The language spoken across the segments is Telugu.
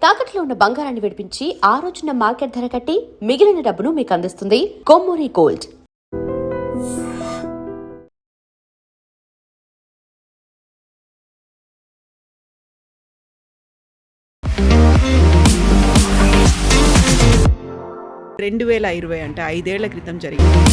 తాకట్లో ఉన్న బంగారాన్ని విడిపించి ఆ రోజున మార్కెట్ ధర కట్టి మిగిలిన డబ్బును మీకు అందిస్తుంది కొమ్మూరి గోల్డ్. రెండు 2020 అంటే 5 ఏళ్ల క్రితం జరిగింది.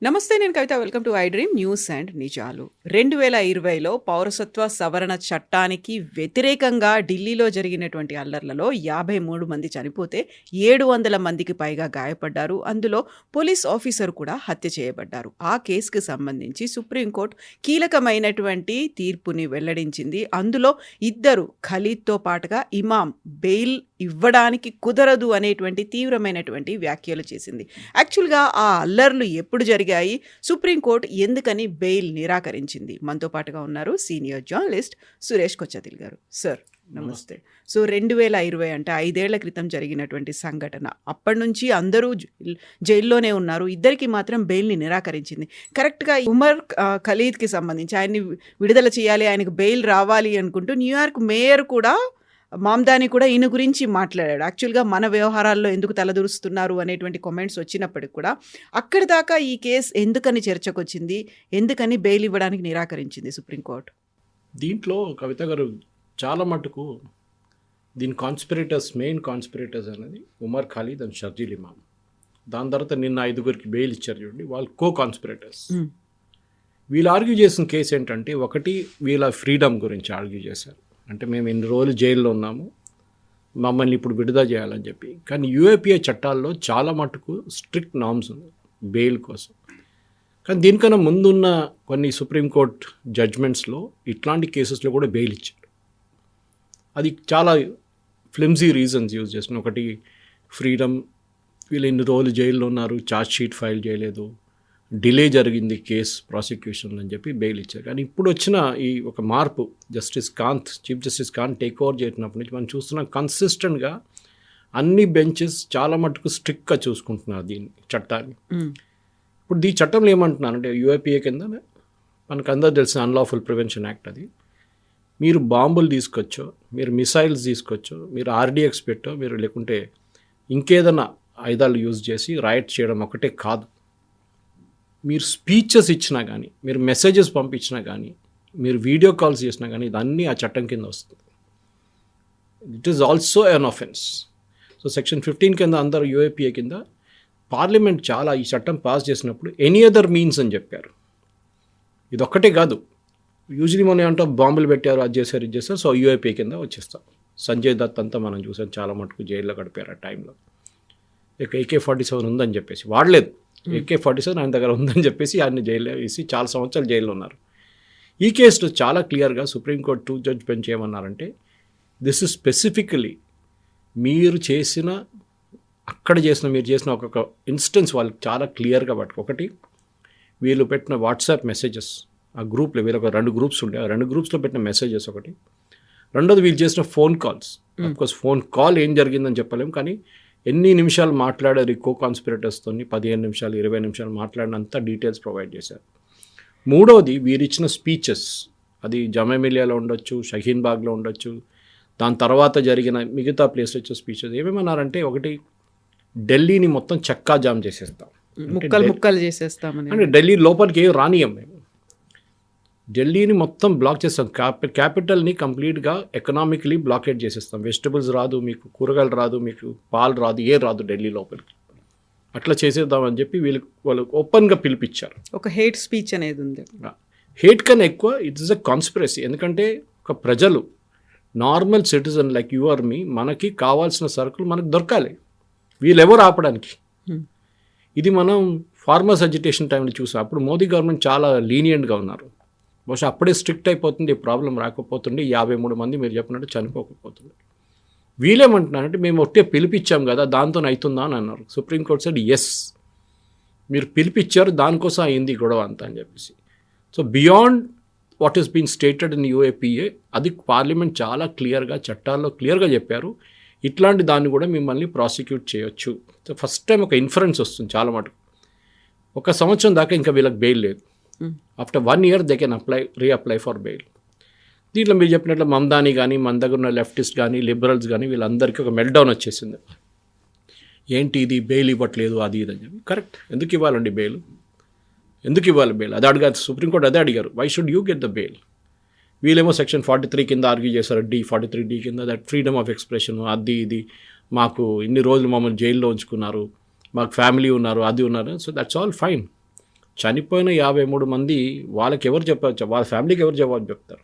నమస్తే, నేను Kavitha. Welcome to I dream news and నిజాలు. 2020లో పౌరసత్వ సవరణ చట్టానికి వ్యతిరేకంగా ఢిల్లీలో జరిగినటువంటి అల్లర్లలో 53 మంది చనిపోతే 700 మందికి పైగా గాయపడ్డారు. అందులో పోలీస్ ఆఫీసర్ కూడా హత్య చేయబడ్డారు. ఆ కేసుకు సంబంధించి సుప్రీంకోర్టు కీలకమైనటువంటి తీర్పుని వెల్లడించింది. అందులో ఇద్దరు ఖలీద్తో పాటుగా ఇమాం బెయిల్ ఇవ్వడానికి కుదరదు అనేటువంటి తీవ్రమైనటువంటి వ్యాఖ్యలు చేసింది. యాక్చువల్గా ఆ అల్లర్లు ఎప్పుడు జరిగాయి, సుప్రీంకోర్టు ఎందుకని బెయిల్ నిరాకరించింది? మనతో పాటుగా ఉన్నారు సీనియర్ జర్నలిస్ట్ సురేష్ కొచ్చతిల్ గారు. సార్ నమస్తే. సో 2020 అంటే 5 ఏళ్ల క్రితం జరిగినటువంటి సంఘటన. అప్పటి నుంచి అందరూ జైల్లోనే ఉన్నారు. ఇద్దరికి మాత్రం బెయిల్ని నిరాకరించింది. కరెక్ట్గా ఉమర్ ఖలీద్కి సంబంధించి ఆయన్ని విడుదల చేయాలి, ఆయనకు బెయిల్ రావాలి అనుకుంటూ న్యూయార్క్ మేయర్ కూడా మామ్దాని కూడా ఈయన గురించి మాట్లాడాడు. యాక్చువల్గా మన వ్యవహారాల్లో ఎందుకు తలదూరుస్తున్నారు అనేటువంటి కామెంట్స్ వచ్చినప్పటికి కూడా అక్కడి దాకా ఈ కేసు ఎందుకని చర్చకు వచ్చింది, ఎందుకని బెయిల్ ఇవ్వడానికి నిరాకరించింది సుప్రీంకోర్టు? దీంట్లో కవిత గారు చాలా మటుకు దీని మెయిన్ కాన్స్పిరేటర్స్ అనేది ఉమర్ ఖలీద్ అండ్ షర్జీల్ ఇమామ్. దాని తర్వాత నిన్న 5గురికి బెయిల్ ఇచ్చారు చూడండి, వాళ్ళు కాన్స్పిరేటర్స్. వీళ్ళు ఆర్గ్యూ చేసిన కేసు ఏంటంటే, ఒకటి వీళ్ళ ఫ్రీడమ్ గురించి ఆర్గ్యూ చేశారు. అంటే మేము ఎన్ని రోజులు జైల్లో ఉన్నాము, మమ్మల్ని ఇప్పుడు విడుదల చేయాలని చెప్పి. కానీ యూఏపీఏ చట్టాల్లో చాలా మటుకు స్ట్రిక్ట్ నార్మ్స్ ఉన్నాయి బెయిల్ కోసం. కానీ దీనికన్నా ముందున్న కొన్ని సుప్రీంకోర్టు జడ్జ్మెంట్స్లో ఇట్లాంటి కేసెస్లో కూడా బెయిల్ ఇచ్చారు. అది చాలా ఫ్లిమ్జీ రీజన్స్ యూజ్ చేస్తున్నారు. ఒకటి ఫ్రీడమ్, వీళ్ళు ఎన్ని రోజులు జైల్లో ఉన్నారు, ఛార్జ్ షీట్ ఫైల్ చేయలేదు, డిలే జరిగింది కేస్ ప్రాసిక్యూషన్ అని చెప్పి బెయిల్ ఇచ్చారు. కానీ ఇప్పుడు వచ్చిన ఈ ఒక మార్పు, chief justice Kant take over చేసినప్పటి నుంచి మనం చూస్తున్నాం కన్సిస్టెంట్గా అన్ని బెంచెస్ చాలా మటుకు స్ట్రిక్ట్గా చూసుకుంటున్నారు దీన్ని, చట్టాన్ని. ఇప్పుడు ఈ చట్టంలో ఏమంటున్నారంటే, యూఏపీఏ కింద మనకు అందరూ తెలిసిన అన్లాఫుల్ ప్రివెన్షన్ యాక్ట్, అది మీరు బాంబులు తీసుకొచ్చో, మీరు మిసైల్స్ తీసుకొచ్చో, మీరు ఆర్డిఎక్స్ పెట్టో, మీరు లేకుంటే ఇంకేదైనా ఆయుధాలు యూజ్ చేసి రైట్ చేయడం ఒకటే కాదు, మీరు స్పీచెస్ ఇచ్చినా కానీ, మీరు మెసేజెస్ పంపించినా కానీ, మీరు వీడియో కాల్స్ చేసినా కానీ, ఇదన్నీ ఆ చట్టం కింద వస్తుంది. It is also an offence. So section 15 కింద అందరూ యూఏపీఏ కింద పార్లమెంట్ చాలా ఈ చట్టం పాస్ చేసినప్పుడు ఎనీ అదర్ మీన్స్ అని చెప్పారు. ఇది ఒక్కటే కాదు. యూజువలీ మనం ఏమంటా బాంబులు పెట్టారు, అది చేశారు, ఇది చేస్తారు, సో యూఏపీఏ కింద వచ్చేస్తాం. సంజయ్ దత్ అంతా మనం చూసాం, చాలా మటుకు జైల్లో గడిపారు ఆ టైంలో. ఇక AK-47 ఉందని చెప్పేసి వాడలేదు, AK-47 ఆయన దగ్గర ఉందని చెప్పేసి ఆయన జైల్లో వేసి చాలా సంవత్సరాలు జైల్లో ఉన్నారు. ఈ కేసులో చాలా క్లియర్గా సుప్రీంకోర్టు 2 జడ్జ్ బెంచ్ ఏమన్నారంటే, దిస్ ఇస్ స్పెసిఫికలీ మీరు చేసిన ఒక్కొక్క ఇన్స్టెన్స్ వాళ్ళకి చాలా క్లియర్గా పట్టుకు. ఒకటి, వీళ్ళు పెట్టిన వాట్సాప్ మెసేజెస్, ఆ గ్రూప్లో వీళ్ళొక 2 గ్రూప్స్ ఉండే, ఆ 2 గ్రూప్స్లో పెట్టిన మెసేజెస్ ఒకటి. రెండోది, వీళ్ళు చేసిన phone calls. Of course phone call ఏం జరిగిందని చెప్పలేము, కానీ ఎన్ని నిమిషాలు మాట్లాడారు ఈ కాన్స్పిరేటర్స్తో, 15 నిమిషాలు 20 నిమిషాలు మాట్లాడినంత డీటెయిల్స్ ప్రొవైడ్ చేశారు. మూడవది, వీరిచ్చిన స్పీచెస్, అది జామియా మిలియాలో ఉండొచ్చు, షహీన్ బాగ్లో ఉండొచ్చు, దాని తర్వాత జరిగిన మిగతా ప్లేస్లో ఇచ్చే స్పీచెస్ ఏమేమన్నారంటే, ఒకటి, ఢిల్లీని మొత్తం చక్కా జామ్ చేసేస్తాం, ముక్కలు చేసేస్తామని, అంటే ఢిల్లీ లోపలికి ఏం రానియం మేము, ఢిల్లీని మొత్తం బ్లాక్ చేస్తాం, క్యాపిటల్ని కంప్లీట్గా ఎకనామికలీ బ్లాకేట్ చేసేస్తాం, వెజిటబుల్స్ రాదు, మీకు కూరగాయలు రాదు, మీకు పాలు రాదు, ఏ రాదు ఢిల్లీ లోపలికి, అట్లా చేసేద్దామని చెప్పి వాళ్ళు ఓపెన్గా పిలిపించారు. ఒక హేట్ స్పీచ్ అనేది ఉంది. హేట్ కన్నా ఎక్కువ ఇట్ ఇస్ అ కాన్స్పిరసీ. ఎందుకంటే ఒక ప్రజలు, normal citizen like you or me, మనకి కావాల్సిన సరుకులు మనకు దొరకాలి, వీళ్ళెవరు ఆపడానికి? ఇది మనం ఫార్మర్స్ అజిటేషన్ టైంలో చూసాం. అప్పుడు మోదీ గవర్నమెంట్ చాలా లీనియంట్గా ఉన్నారు. బహుశా అప్పుడే స్ట్రిక్ట్ అయిపోతుంది, ప్రాబ్లం రాకపోతుండే, 53 మంది మీరు చెప్పినట్టు చనిపోకపోతుండే. వీళ్ళేమంటున్నారంటే, మేము ఒట్టే పిలిపించాం కదా, దాంతో అవుతుందా అని అన్నారు. సుప్రీంకోర్టు సైడ్ ఎస్, మీరు పిలిపించారు, దానికోసం అయింది గొడవ అంతా అని చెప్పేసి. So beyond what is been stated in UAPA, అది పార్లమెంట్ చాలా క్లియర్గా చట్టాల్లో క్లియర్గా చెప్పారు, ఇట్లాంటి దాన్ని కూడా మిమ్మల్ని ప్రాసిక్యూట్ చేయొచ్చు. సో ఫస్ట్ టైం ఒక ఇన్ఫరెన్స్ వస్తుంది చాలా మటుకు. 1 సంవత్సరం దాకా ఇంకా వీళ్ళకి బెయిల్ లేదు. After 1 year they can reapply for bail. దీంట్లో మీరు చెప్పినట్లు మమ్దాని కానీ మన దగ్గర ఉన్న లెఫ్టిస్ట్ కానీ లిబరల్స్ కానీ వీళ్ళందరికీ ఒక మెల్డౌన్ వచ్చేసింది. ఏంటి ఇది బెయిల్ ఇవ్వట్లేదు అది ఇది అని చెప్పి. కరెక్ట్, ఎందుకు ఇవ్వాలండి బెయిల్? ఎందుకు ఇవ్వాలి బెయిల్? అది అడిగారు సుప్రీంకోర్టు, అదే అడిగారు, why should you get the bail? వీళ్ళేమో సెక్షన్ 43 కింద ఆర్గ్యూ చేశారు, D43D కింద, దట్ ఫ్రీడమ్ ఆఫ్ ఎక్స్ప్రెషన్, అది ఇది, మాకు ఇన్ని రోజులు మమ్మల్ని జైల్లో ఉంచుకున్నారు, మాకు ఫ్యామిలీ ఉన్నారు, అది ఉన్నారు. So that's all fine. చనిపోయిన 53 మంది వాళ్ళకి ఎవరు చెప్పచ్చు, వాళ్ళ ఫ్యామిలీకి ఎవరు జవాబు చెప్తారు?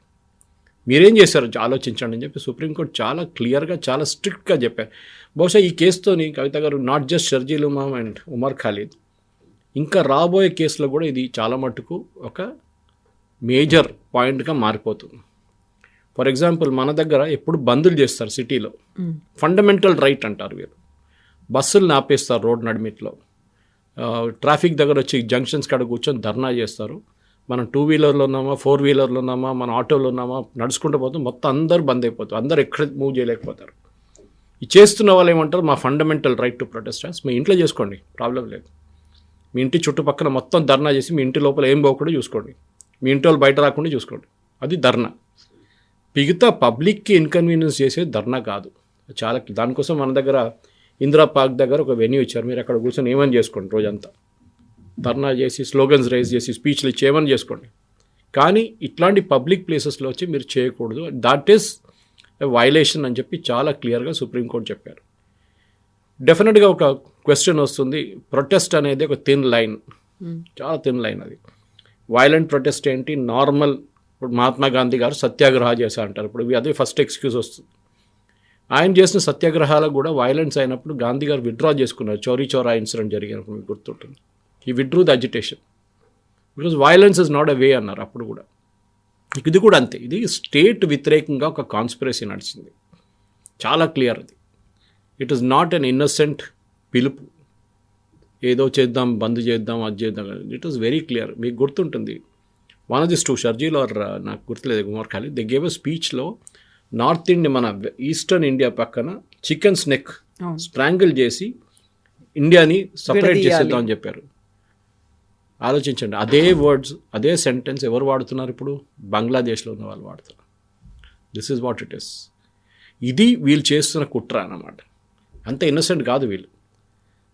మీరేం చేశారు ఆలోచించండి అని చెప్పి సుప్రీంకోర్టు చాలా క్లియర్గా, చాలా స్ట్రిక్ట్గా చెప్పారు. బహుశా ఈ కేసుతోని కవిత గారు not just Sharjeel Imam and Umar Khalid, ఇంకా రాబోయే కేసులో కూడా ఇది చాలా మట్టుకు ఒక మేజర్ పాయింట్గా మారిపోతుంది. ఫర్ ఎగ్జాంపుల్ మన దగ్గర ఎప్పుడు బందులు చేస్తారు సిటీలో, ఫండమెంటల్ రైట్ అంటారు వీరు. బస్సులు ఆపేస్తారు రోడ్ నడిమిట్లో, ట్రాఫిక్ దగ్గర వచ్చి జంక్షన్స్ కాడ కూర్చొని ధర్నా చేస్తారు. మనం 2 వీలర్లో ఉన్నామా, 4 వీలర్లో ఉన్నామా, మన ఆటోలో ఉన్నామా, నడుచుకుంటూ పోతాం, మొత్తం అందరూ బంద్ అయిపోతారు, అందరు ఎక్కడ మూవ్ చేయలేకపోతారు. ఈ చేస్తున్న వాళ్ళు ఏమంటారు, మా ఫండమెంటల్ రైట్ టు ప్రొటెస్ట్, మీ ఇంట్లో చేసుకోండి, ప్రాబ్లం లేదు. మీ ఇంటి చుట్టుపక్కల మొత్తం ధర్నా చేసి మీ ఇంటి లోపల ఏం పోకుండా చూసుకోండి, మీ ఇంటి వాళ్ళు బయట రాకుండా చూసుకోండి, అది ధర్నా. మిగతా పబ్లిక్కి ఇన్కన్వీనియన్స్ చేసే ధర్నా కాదు. చాలా దానికోసం మన దగ్గర ఇందిరా పార్క్ దగ్గర ఒక వెన్యూ ఇచ్చారు, మీరు అక్కడ కూర్చొని ఏమని చేసుకోండి, రోజంతా ధర్నా చేసి స్లోగన్స్ రైజ్ చేసి స్పీచ్లు ఇచ్చి ఏమని చేసుకోండి. కానీ ఇట్లాంటి పబ్లిక్ ప్లేసెస్లో వచ్చి మీరు చేయకూడదు, దట్ ఈస్ వైలేషన్ అని చెప్పి చాలా క్లియర్గా సుప్రీంకోర్టు చెప్పారు. డెఫినెట్గా ఒక క్వశ్చన్ వస్తుంది, ప్రొటెస్ట్ అనేది ఒక థిన్ లైన్, చాలా థిన్ లైన్. అది వైలెంట్ ప్రొటెస్ట్ ఏంటి, నార్మల్. ఇప్పుడు మహాత్మా గాంధీ గారు సత్యాగ్రహ చేశారు అంటారు, ఇప్పుడు అదే ఫస్ట్ ఎక్స్క్యూజ్ వస్తుంది. ఆయన చేసిన సత్యాగ్రహాలకు కూడా వైలెన్స్ అయినప్పుడు గాంధీ గారు విత్డ్రా చేసుకున్నారు, చౌరీ చౌరా ఇన్సిడెంట్ జరిగినప్పుడు మీకు గుర్తుంటుంది. ఈ withdraw the agitation because violence is not a way అన్నారు అప్పుడు కూడా. ఇది కూడా అంతే, ఇది స్టేట్ వ్యతిరేకంగా ఒక కాన్స్పిరసీ నడిచింది, చాలా క్లియర్. అది it is not an innocent పిలుపు, ఏదో చేద్దాం, బంద్ చేద్దాం, అది చేద్దాం. It is very clear. మీకు గుర్తుంటుంది, one of this 2 Sharjeel or నాకు గుర్తులేదు, Umar Khalid, they gave a స్పీచ్లో నార్త్ ఇండియా, మన ఈస్టర్న్ ఇండియా పక్కన చికెన్స్ నెక్ స్ట్రాంగిల్ చేసి ఇండియాని సపరేట్ చేసేద్దాం అని చెప్పారు. ఆలోచించండి, అదే వర్డ్స్, అదే సెంటెన్స్ ఎవరు వాడుతున్నారు ఇప్పుడు? బంగ్లాదేశ్లో ఉన్న వాళ్ళు వాడుతున్నారు. This is what it is. ఇది వీళ్ళు చేస్తున్న కుట్ర అన్నమాట. అంత ఇన్నోసెంట్ కాదు వీళ్ళు.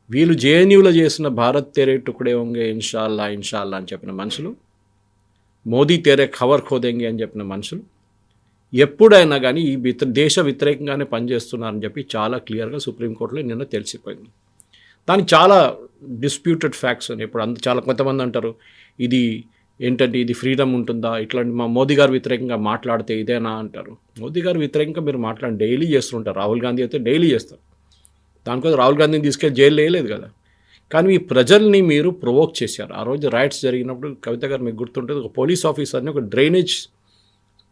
వీళ్ళు జేఎన్యూలో చేసిన భారత్ తేరే టుకుడే హోంగే ఇన్షాల్లా ఇన్షాల్లా అని చెప్పిన మనుషులు, మోదీ తేరే ఖబర్ ఖోదేంగే అని చెప్పిన మనుషులు ఎప్పుడైనా కానీ ఈ దేశ వ్యతిరేకంగానే పనిచేస్తున్నారని చెప్పి చాలా క్లియర్గా సుప్రీంకోర్టులో నిన్న తెలిసిపోయింది. దానికి చాలా డిస్ప్యూటెడ్ ఫ్యాక్ట్స్ అని ఇప్పుడు చాలా కొంతమంది అంటారు, ఇది ఏంటంటే ఇది ఫ్రీడమ్ ఉంటుందా, ఇట్లాంటి మా మోదీ గారు వ్యతిరేకంగా మాట్లాడితే ఇదేనా అంటారు. మోదీ గారు వ్యతిరేకంగా మీరు డైలీ చేస్తుంటారు, రాహుల్ గాంధీ అయితే డైలీ చేస్తారు. దానికోసం రాహుల్ గాంధీని తీసుకెళ్ళి జైలు వేయలేదు కదా. కానీ ఈ ప్రజల్ని మీరు ప్రొవోక్ చేశారు. ఆ రోజు రైట్స్ జరిగినప్పుడు కవిత గారు మీకు గుర్తుంటుంది, ఒక పోలీస్ ఆఫీసర్ని ఒక డ్రైనేజ్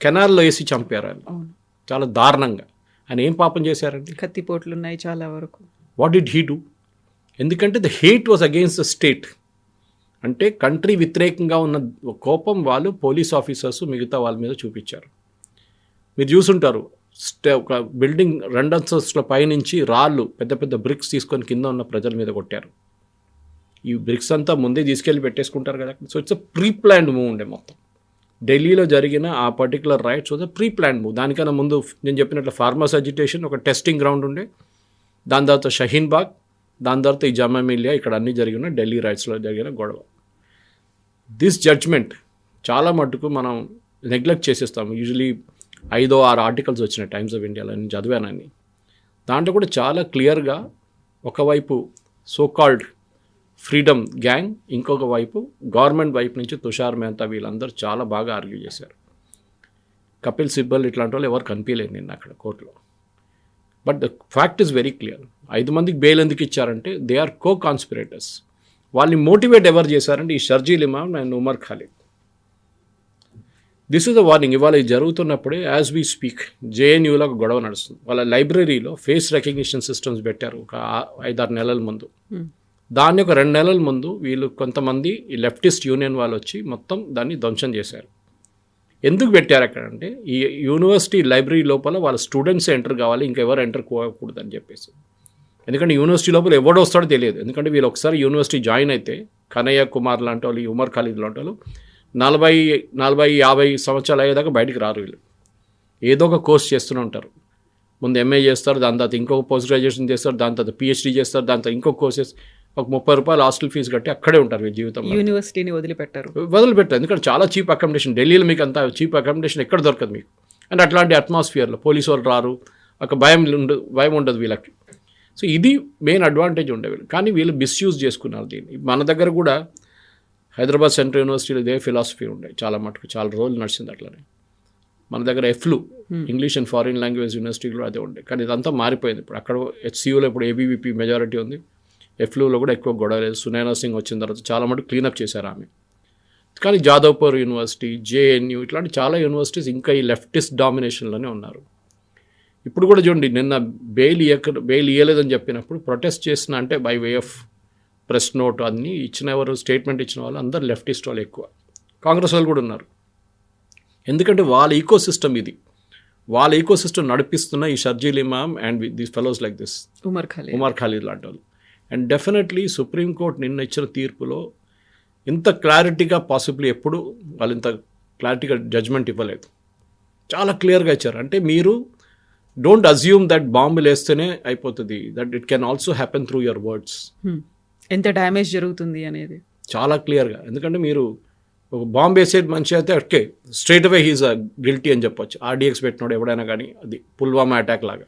కెనాల్లో వేసి చంపారు ఆయన, చాలా దారుణంగా. ఆయన ఏం పాపం చేశారండి? కత్తిపోట్లు ఉన్నాయి చాలా వరకు. What did he do? ఎందుకంటే the hate was against the state. అంటే కంట్రీ వ్యతిరేకంగా ఉన్న కోపం వాళ్ళు పోలీస్ ఆఫీసర్స్ మిగతా వాళ్ళ మీద చూపించారు. మీరు చూసుంటారు, ఒక బిల్డింగ్ 2 అంతస్తుల పైనుంచి రాళ్ళు, పెద్ద పెద్ద బ్రిక్స్ తీసుకొని కింద ఉన్న ప్రజల మీద కొట్టారు. ఈ బ్రిక్స్ అంతా ముందే తీసుకెళ్ళి పెట్టేసుకుంటారు కదా. So it's a pre planned move ఉండే మొత్తం. ఢిల్లీలో జరిగిన ఆ particular rights was a pre planned move. దానికన్నా ముందు నేను చెప్పినట్లు ఫార్మర్స్ అజిటేషన్, ఒక టెస్టింగ్ గ్రౌండ్ ఉండే, దాని తర్వాత షహీన్ బాగ్, దాని తర్వాత ఈ జామా మిలియా, ఇక్కడ అన్నీ జరిగిన ఢిల్లీ రైట్స్లో జరిగిన గొడవ. దిస్ జడ్జ్మెంట్ చాలా మట్టుకు మనం నెగ్లెక్ట్ చేసేస్తాము. యూజువలీ 5-6 ఆర్టికల్స్ వచ్చినాయి టైమ్స్ ఆఫ్ ఇండియాలో, నేను చదివానని. దాంట్లో కూడా చాలా క్లియర్గా ఒకవైపు సోకాల్డ్ ఫ్రీడమ్ గ్యాంగ్, ఇంకొక వైపు గవర్నమెంట్ వైపు నుంచి తుషార్ మెహతా, వీళ్ళందరూ చాలా బాగా ఆర్గ్యూ చేశారు. కపిల్ సిబ్బల్ ఇట్లాంటి వాళ్ళు ఎవరు కనిపించలేదు నిన్న అక్కడ కోర్టులో. But the fact is very clear. 5 మందికి బెయిల్ ఎందుకు ఇచ్చారంటే దే ఆర్ కో కాన్స్పిరేటర్స్. వాళ్ళని మోటివేట్ ఎవరు చేశారంటే ఈ Sharjeel Imam and Umar Khalid. This is the warning. ఇవాళ ఇది జరుగుతున్నప్పుడే యాజ్ వీ స్పీక్ జేఎన్యూలో ఒక గొడవ నడుస్తుంది. వాళ్ళ లైబ్రరీలో ఫేస్ రికగ్నిషన్ సిస్టమ్స్ పెట్టారు ఒక 5-6 నెలల ముందు. దాన్ని ఒక 2 నెలల ముందు వీళ్ళు కొంతమంది ఈ లెఫ్టిస్ట్ యూనియన్ వాళ్ళు వచ్చి మొత్తం దాన్ని ధ్వంసం చేశారు. ఎందుకు పెట్టారు అక్కడ అంటే ఈ యూనివర్సిటీ లైబ్రరీ లోపల వాళ్ళ స్టూడెంట్స్ ఎంటర్ కావాలి, ఇంకెవరు ఎంటర్ కాకూడదు అని చెప్పేసి. ఎందుకంటే యూనివర్సిటీ లోపల ఎవడో వస్తాడో తెలియదు. ఎందుకంటే వీళ్ళు ఒకసారి యూనివర్సిటీ జాయిన్ అయితే కనయ్య కుమార్ లాంటి వాళ్ళు, ఉమర్ ఖాలిద్ లాంటి వాళ్ళు 40-50 సంవత్సరాలు అయ్యేదాకా బయటికి రారు వీళ్ళు. ఏదో ఒక కోర్స్ చేస్తూనే ఉంటారు. ముందు ఎంఏ చేస్తారు, దాని తర్వాత ఇంకొక పోస్ట్ గ్రాడ్యుయేషన్ చేస్తారు, దాని తర్వాత పిహెచ్డీ చేస్తారు, దాని తర్వాత ఇంకొక కోర్సెస్, ఒక 30 రూపాయలు హాస్టల్ ఫీజు కట్టి అక్కడే ఉంటారు వీళ్ళ జీవితంలో. యూనివర్సిటీని వదిలిపెట్టారు. ఎందుకంటే చాలా చీప్ అకామిడేషన్. ఢిల్లీలో మీకు అంత చీప్ అకామిడేషన్ ఎక్కడ దొరకదు మీకు. అండ్ అట్లాంటి అట్మాస్ఫియర్లో పోలీసు వాళ్ళు రారు, ఒక భయం ఉండదు వీళ్ళకి. సో ఇది మెయిన్ అడ్వాంటేజ్ ఉండే వీళ్ళు. కానీ వీళ్ళు మిస్యూజ్ చేసుకున్నారు దీన్ని. మన దగ్గర కూడా హైదరాబాద్ సెంట్రల్ యూనివర్సిటీలో ఇదే ఫిలాసఫీ ఉండే చాలా మటుకు, చాలా రోజులు నడిచింది అట్లనే. మన దగ్గర ఎఫ్లు ఇంగ్లీష్ అండ్ ఫారిన్ లాంగ్వేజ్ యూనివర్సిటీలో అదే ఉండే. కానీ ఇదంతా మారిపోయింది ఇప్పుడు. అక్కడ హెచ్సియూలో ఇప్పుడు ఏబీవీపీ మెజారిటీ ఉంది, ఎఫ్లూలో కూడా ఎక్కువ గొడవ లేదు. సునైనా సింగ్ వచ్చిన తర్వాత చాలా మటుకు క్లీనప్ చేశారు ఆమె. కానీ జాదవ్పూర్ యూనివర్సిటీ, జేఎన్యూ ఇట్లాంటి చాలా యూనివర్సిటీస్ ఇంకా ఈ లెఫ్టిస్ట్ డామినేషన్లోనే ఉన్నారు. ఇప్పుడు కూడా చూడండి, నిన్న బెయిల్ ఇవ్వలేదని చెప్పినప్పుడు ప్రొటెస్ట్ చేసిన అంటే by way of press note అన్నీ ఇచ్చిన ఎవరు స్టేట్మెంట్ ఇచ్చిన వాళ్ళు అందరు లెఫ్టిస్ట్ వాళ్ళు ఎక్కువ. కాంగ్రెస్ వాళ్ళు కూడా ఉన్నారు. ఎందుకంటే వాళ్ళ ఈకో సిస్టమ్ ఇది. వాళ్ళ ఈకో సిస్టమ్ నడిపిస్తున్న ఈ Sharjeel Imam and these fellows like this Umar Khalid లాంటి వాళ్ళు. అండ్ డెఫినెట్లీ సుప్రీంకోర్టు నిన్న ఇచ్చిన తీర్పులో ఇంత క్లారిటీగా పాసిబ్లీ ఎప్పుడు వాళ్ళు ఇంత క్లారిటీగా జడ్జ్మెంట్ ఇవ్వలేదు. చాలా క్లియర్గా ఇచ్చారు. అంటే మీరు డోంట్ అజ్యూమ్ దట్ బాంబులు వేస్తేనే అయిపోతుంది, that it can also happen through your words. ఎంత డ్యామేజ్ జరుగుతుంది అనేది చాలా క్లియర్గా. ఎందుకంటే మీరు ఒక బాంబు వేసేది మనిషి అయితే ఓకే, స్ట్రైట్ అవే హీజ్ గిల్టీ అని చెప్పొచ్చు. ఆర్డీఎక్స్ పెట్టినోడు ఎవడైనా కానీ, అది పుల్వామా అటాక్ లాగా.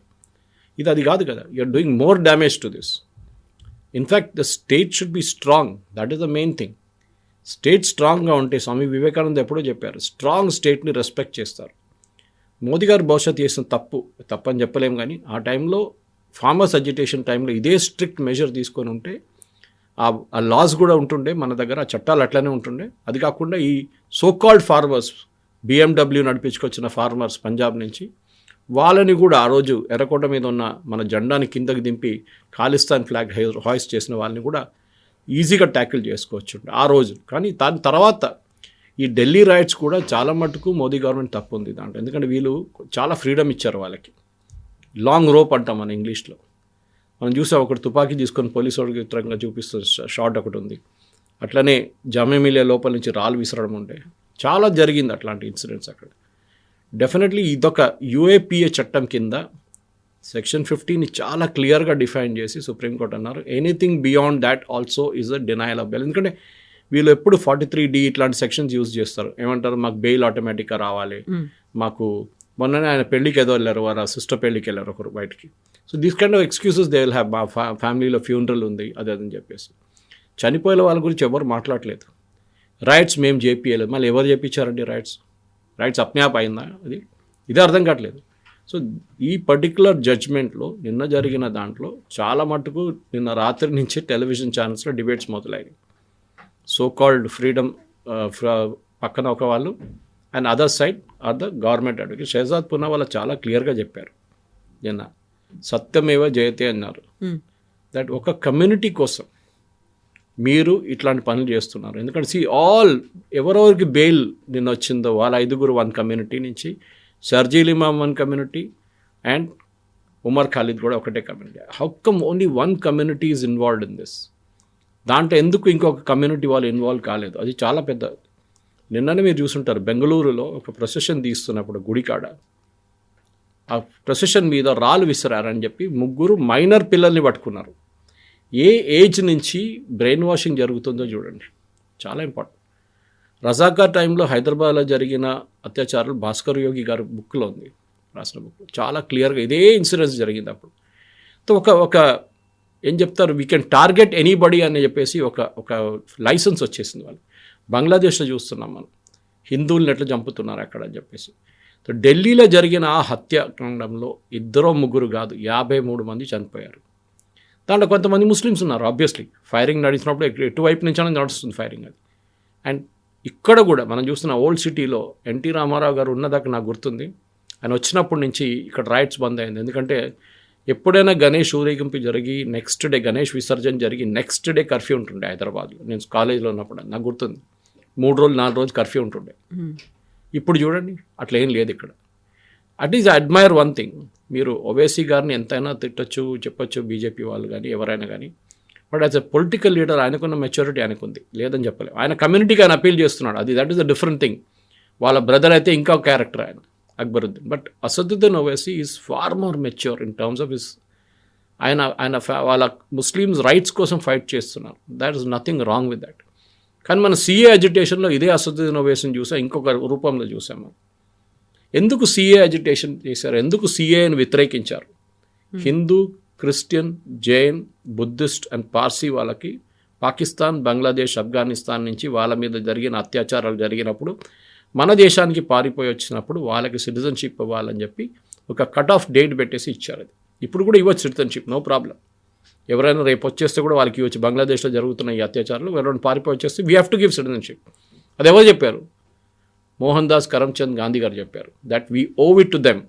ఇది అది కాదు కదా. You're doing more damage to this. In fact the state should be strong. That is the main thing. State స్ట్రాంగ్గా ఉంటే, స్వామి వివేకానంద ఎప్పుడో చెప్పారు, స్ట్రాంగ్ స్టేట్ని రెస్పెక్ట్ చేస్తారు. మోదీ గారు భవిష్యత్తు చేసిన తప్పు అని చెప్పలేము. కానీ ఆ టైంలో ఫార్మర్స్ అజిటేషన్ టైంలో ఇదే స్ట్రిక్ట్ మెజర్ తీసుకొని ఉంటే ఆ లాస్ కూడా ఉంటుండే మన దగ్గర, ఆ చట్టాలు అట్లనే ఉంటుండే. అది కాకుండా ఈ సోకాల్డ్ ఫార్మర్స్, BMW నడిపించుకొచ్చిన ఫార్మర్స్ పంజాబ్ నుంచి, వాళ్ళని కూడా ఆ రోజు ఎర్రకోట మీద ఉన్న మన జెండాని కిందకి దింపి ఖాళిస్తాన్ ఫ్లాగ్ హాయిస్ట్ చేసిన వాళ్ళని కూడా ఈజీగా ట్యాకిల్ చేసుకోవచ్చు ఆ రోజు. కానీ దాని తర్వాత ఈ ఢిల్లీ రైట్స్ కూడా చాలా మటుకు మోదీ గవర్నమెంట్ తప్పు ఉంది దాంట్లో. ఎందుకంటే వీళ్ళు చాలా ఫ్రీడమ్ ఇచ్చారు వాళ్ళకి. లాంగ్ రోప్ అంటాం మన ఇంగ్లీష్లో. మనం చూసాం, ఒకటి తుపాకీ తీసుకొని పోలీసు వాడికి ఉత్తరంగా చూపిస్తుంది షాట్ ఒకటి ఉంది. అట్లనే జామియా మిలియా లోపల నుంచి రాళ్ళు విసరడం ఉండే. చాలా జరిగింది అట్లాంటి ఇన్సిడెంట్స్ అక్కడ. డెఫినెట్లీ ఇదొక UAPA చట్టం కింద సెక్షన్ 15ని చాలా క్లియర్గా డిఫైన్ చేసి సుప్రీంకోర్టు అన్నారు, anything beyond that also is a denial of bail. ఎందుకంటే వీళ్ళు ఎప్పుడు 43D ఇట్లాంటి సెక్షన్స్ యూజ్ చేస్తారు. ఏమంటారు, మాకు బెయిల్ ఆటోమేటిక్గా రావాలి, మాకు మొన్ననే ఆయన పెళ్ళికి ఏదో వెళ్ళారు, వారు సిస్టర్ పెళ్ళికి వెళ్ళారు ఒకరు బయటికి. So these kind of excuses they will have. మా ఫ్యామిలీలో ఫ్యూనరల్ ఉంది అదే అని చెప్పేసి. చనిపోయిన వాళ్ళ గురించి ఎవరు మాట్లాడలేదు. రైట్స్ మేము చేపియలేదు. మళ్ళీ ఎవరు చేయించారండి రైట్స్ అప్నే ఆప్ అయిందా? ఇదే అర్థం కావట్లేదు. సో ఈ పర్టికులర్ జడ్జ్మెంట్లో నిన్న జరిగిన దాంట్లో చాలా మటుకు నిన్న రాత్రి నుంచి టెలివిజన్ ఛానల్స్లో డిబేట్స్ మొదలయ్యాయి. సో కాల్డ్ ఫ్రీడమ్ పక్కన ఒక వాళ్ళు and other side are the government advocate. Shahzad పున్నా వాళ్ళు చాలా క్లియర్గా చెప్పారు నిన్న, సత్యమేవ జయతే అన్నారు. దట్ ఒక కమ్యూనిటీ కోసం మీరు ఇట్లాంటి పనులు చేస్తున్నారు. ఎందుకంటే ఎవరెవరికి బెయిల్ నిన్న వచ్చిందో వాళ్ళ 5 1 కమ్యూనిటీ నుంచి, షర్జీల్ ఇమామ్ 1 కమ్యూనిటీ అండ్ ఉమర్ ఖాలిద్ కూడా ఒకటే community. How come only 1 community is involved in this? దాంట్లో ఎందుకు ఇంకొక కమ్యూనిటీ వాళ్ళు ఇన్వాల్వ్ కాలేదు? అది చాలా పెద్ద. నిన్ననే మీరు చూసుంటారు, బెంగళూరులో ఒక ప్రొసెషన్ తీస్తున్నప్పుడు గుడికాడ ఆ ప్రొసెషన్ మీద రాళ్ళు విసిరారని చెప్పి 3 మైనర్ పిల్లల్ని పట్టుకున్నారు. ఏ ఏజ్ నుంచి బ్రెయిన్ వాషింగ్ జరుగుతుందో చూడండి, చాలా ఇంపార్టెంట్. రజాకార్ టైంలో హైదరాబాద్లో జరిగిన అత్యాచారాలు భాస్కర్ యోగి గారు బుక్లో ఉంది, రాసిన బుక్ చాలా క్లియర్గా ఇదే ఇన్సిడెన్స్ జరిగింది అప్పుడు. సో ఒక ఏం చెప్తారు, వీ కెన్ టార్గెట్ ఎనీబడి అని చెప్పేసి ఒక లైసెన్స్ వచ్చేసింది వాళ్ళు. బంగ్లాదేశ్లో చూస్తున్నాం మనం, హిందువులను ఎట్లా చంపుతున్నారు అక్కడ అని చెప్పేసి. సో ఢిల్లీలో జరిగిన ఆ హత్యాకాండంలో 2 3 కాదు 53 మంది చనిపోయారు. దాంట్లో కొంతమంది ముస్లిమ్స్ ఉన్నారు. ఆబ్వియస్లీ ఫైరింగ్ నడిచినప్పుడు ఎటువైపు నుంచి నడుస్తుంది ఫైరింగ్ అది. అండ్ ఇక్కడ కూడా మనం చూస్తున్న ఓల్డ్ సిటీలో ఎన్టీ రామారావు గారు ఉన్నదాకా నాకు గుర్తుంది, ఆయన వచ్చినప్పటి నుంచి ఇక్కడ రైట్స్ బంద్ అయింది. ఎందుకంటే ఎప్పుడైనా గణేష్ ఊరేగింపు జరిగి నెక్స్ట్ డే గణేష్ విసర్జన జరిగి నెక్స్ట్ డే కర్ఫ్యూ ఉంటుండే హైదరాబాద్లో. నేను కాలేజీలో ఉన్నప్పుడు నాకు గుర్తుంది, 3 రోజులు 4 రోజులు కర్ఫ్యూ ఉంటుండే. ఇప్పుడు చూడండి అట్లా ఏం లేదు ఇక్కడ. అట్లీస్ట్ అడ్మైర్ 1 థింగ్, మీరు ఓవైసీ గారిని ఎంతైనా తిట్టచ్చు చెప్పొచ్చు, బీజేపీ వాళ్ళు కానీ ఎవరైనా కానీ, but as a political leader ఆయనకున్న మెచ్యూరిటీ ఆయనకుంది, లేదని చెప్పలేము. ఆయన కమ్యూనిటీకి ఆయన అపీల్ చేస్తున్నాడు, that is the different thing. వాళ్ళ బ్రదర్ అయితే ఇంకా character, Akbaruddin. But Asaduddin Owaisi is far more mature in terms of his ఆయన వాళ్ళ ముస్లిమ్స్ రైట్స్ కోసం ఫైట్ చేస్తున్నారు. That is nothing wrong with that. కానీ మన సిఏ అజిటేషన్లో ఇదే అసదుద్దీన్ ఓవైసీని చూసాం, ఇంకొక రూపంలో చూసాము. ఎందుకు సిఏ అజిటేషన్ చేశారు, ఎందుకు సిఏని వ్యతిరేకించారు? Hindu, Christian, Jain, Buddhist and Parsi వాళ్ళకి పాకిస్తాన్, బంగ్లాదేశ్, ఆఫ్ఘనిస్తాన్ నుంచి వాళ్ళ మీద జరిగిన అత్యాచారాలు జరిగినప్పుడు మన దేశానికి పారిపోయి వచ్చినప్పుడు వాళ్ళకి సిటిజన్షిప్ ఇవ్వాలని చెప్పి ఒక కట్ ఆఫ్ డేట్ పెట్టేసి ఇచ్చారు. అది ఇప్పుడు కూడా ఇవ్వచ్చు సిటిజన్షిప్, నో ప్రాబ్లం. ఎవరైనా రేపు వచ్చేస్తే కూడా వాళ్ళకి ఇవ్వచ్చు. బంగ్లాదేశ్లో జరుగుతున్న ఈ అత్యాచారాలు ఎవరైనా పారిపోయి వచ్చేస్తే we have to give citizenship. అది ఎవరు చెప్పారు? మోహన్ దాస్ కరమ్చంద్ గాంధీ గారు చెప్పారు. That we owe it to them.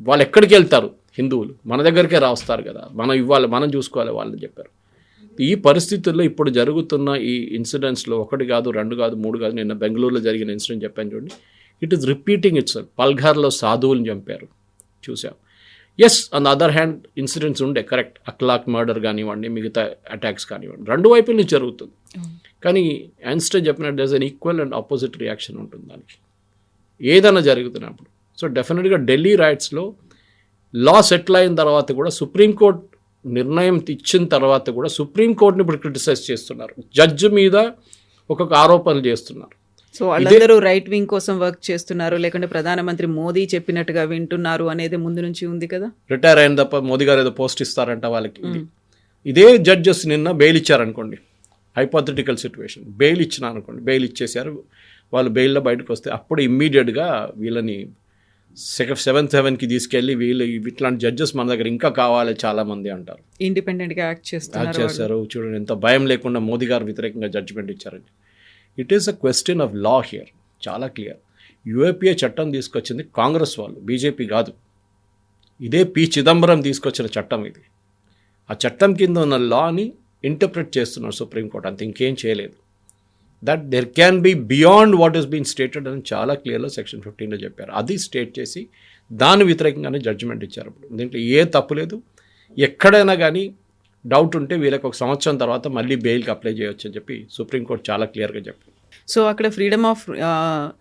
వాళ్ళు ఎక్కడికి వెళ్తారు? హిందువులు మన దగ్గరికే రాస్తారు కదా, మనం ఇవ్వాలి, మనం చూసుకోవాలి వాళ్ళని చెప్పారు. ఈ పరిస్థితుల్లో ఇప్పుడు జరుగుతున్న ఈ ఇన్సిడెంట్స్లో 1 కాదు, 2 కాదు, 3 కాదు, నిన్న బెంగళూరులో జరిగిన ఇన్సిడెంట్ చెప్పాను చూడండి. It is repeating it's. పల్ఘార్లో సాధువులను చంపారు, చూసాం. Yes, on the other hand incidents ఉండే, కరెక్ట్. అక్లాక్ మర్డర్ కానివ్వండి, మిగతా అటాక్స్ కానివ్వండి, 2 వైపుల నుంచి జరుగుతుంది. కానీ ఐన్స్టైన్ చెప్పినట్టు there is an equal and opposite reaction ఉంటుంది దానికి ఏదైనా జరుగుతున్నప్పుడు. సో డెఫినెట్గా ఢిల్లీ రైట్స్లో లా సెటిల్ అయిన తర్వాత కూడా, సుప్రీంకోర్టు నిర్ణయం ఇచ్చిన తర్వాత కూడా సుప్రీంకోర్టుని ఇప్పుడు క్రిటిసైజ్ చేస్తున్నారు. జడ్జి మీద ఒక్కొక్క ఆరోపణలు చేస్తున్నారు. సో వాళ్ళందరూ రైట్ వింగ్ కోసం వర్క్ చేస్తున్నారు, లేకుంటే ప్రధానమంత్రి మోదీ చెప్పినట్టుగా వింటున్నారు అనేది ముందు నుంచి ఉంది కదా. రిటైర్ అయిన తప్ప మోదీ గారు ఏదో పోస్ట్ ఇస్తారంట వాళ్ళకి. ఇదే జడ్జెస్ నిన్న బెయిల్ ఇచ్చారనుకోండి, హైపోథెటికల్ సిచ్యువేషన్, బెయిల్ ఇచ్చిన అనుకోండి, బెయిల్ ఇచ్చేసారు, వాళ్ళు బెయిల్లో బయటకు వస్తే అప్పుడు ఇమ్మీడియట్గా వీళ్ళని 7/7కి తీసుకెళ్ళి వీళ్ళు ఇట్లాంటి జడ్జెస్ మన దగ్గర ఇంకా కావాలి చాలామంది అంటారు. ఇండిపెండెంట్గా యాక్ట్ చేస్తారు. చూడండి ఎంత భయం లేకుండా మోదీ గారు వ్యతిరేకంగా జడ్జిమెంట్ ఇచ్చారని. It is a question of law here, చాలా క్లియర్. యూఏపీఏ చట్టం తీసుకొచ్చింది కాంగ్రెస్ వాళ్ళు, బీజేపీ కాదు. ఇదే పి చిదంబరం తీసుకొచ్చిన చట్టం ఇది. ఆ చట్టం కింద ఉన్న లాని ఇంటర్ప్రిట్ చేస్తున్నారు సుప్రీంకోర్టు, అంత ఇంకేం చేయలేదు. That there can be beyond what is been stated అని చాలా క్లియర్లో సెక్షన్ 15లో చెప్పారు. అది స్టేట్ చేసి దాని వ్యతిరేకంగానే జడ్జిమెంట్ ఇచ్చారు. అప్పుడు దీంట్లో ఏ తప్పు లేదు. ఎక్కడైనా కానీ డౌట్ ఉంటే వీళ్ళకి 1 సంవత్సరం తర్వాత మళ్ళీ బెయిల్కి అప్లై చేయొచ్చు అని చెప్పి సుప్రీంకోర్టు చాలా క్లియర్గా చెప్పింది. సో అక్కడ freedom of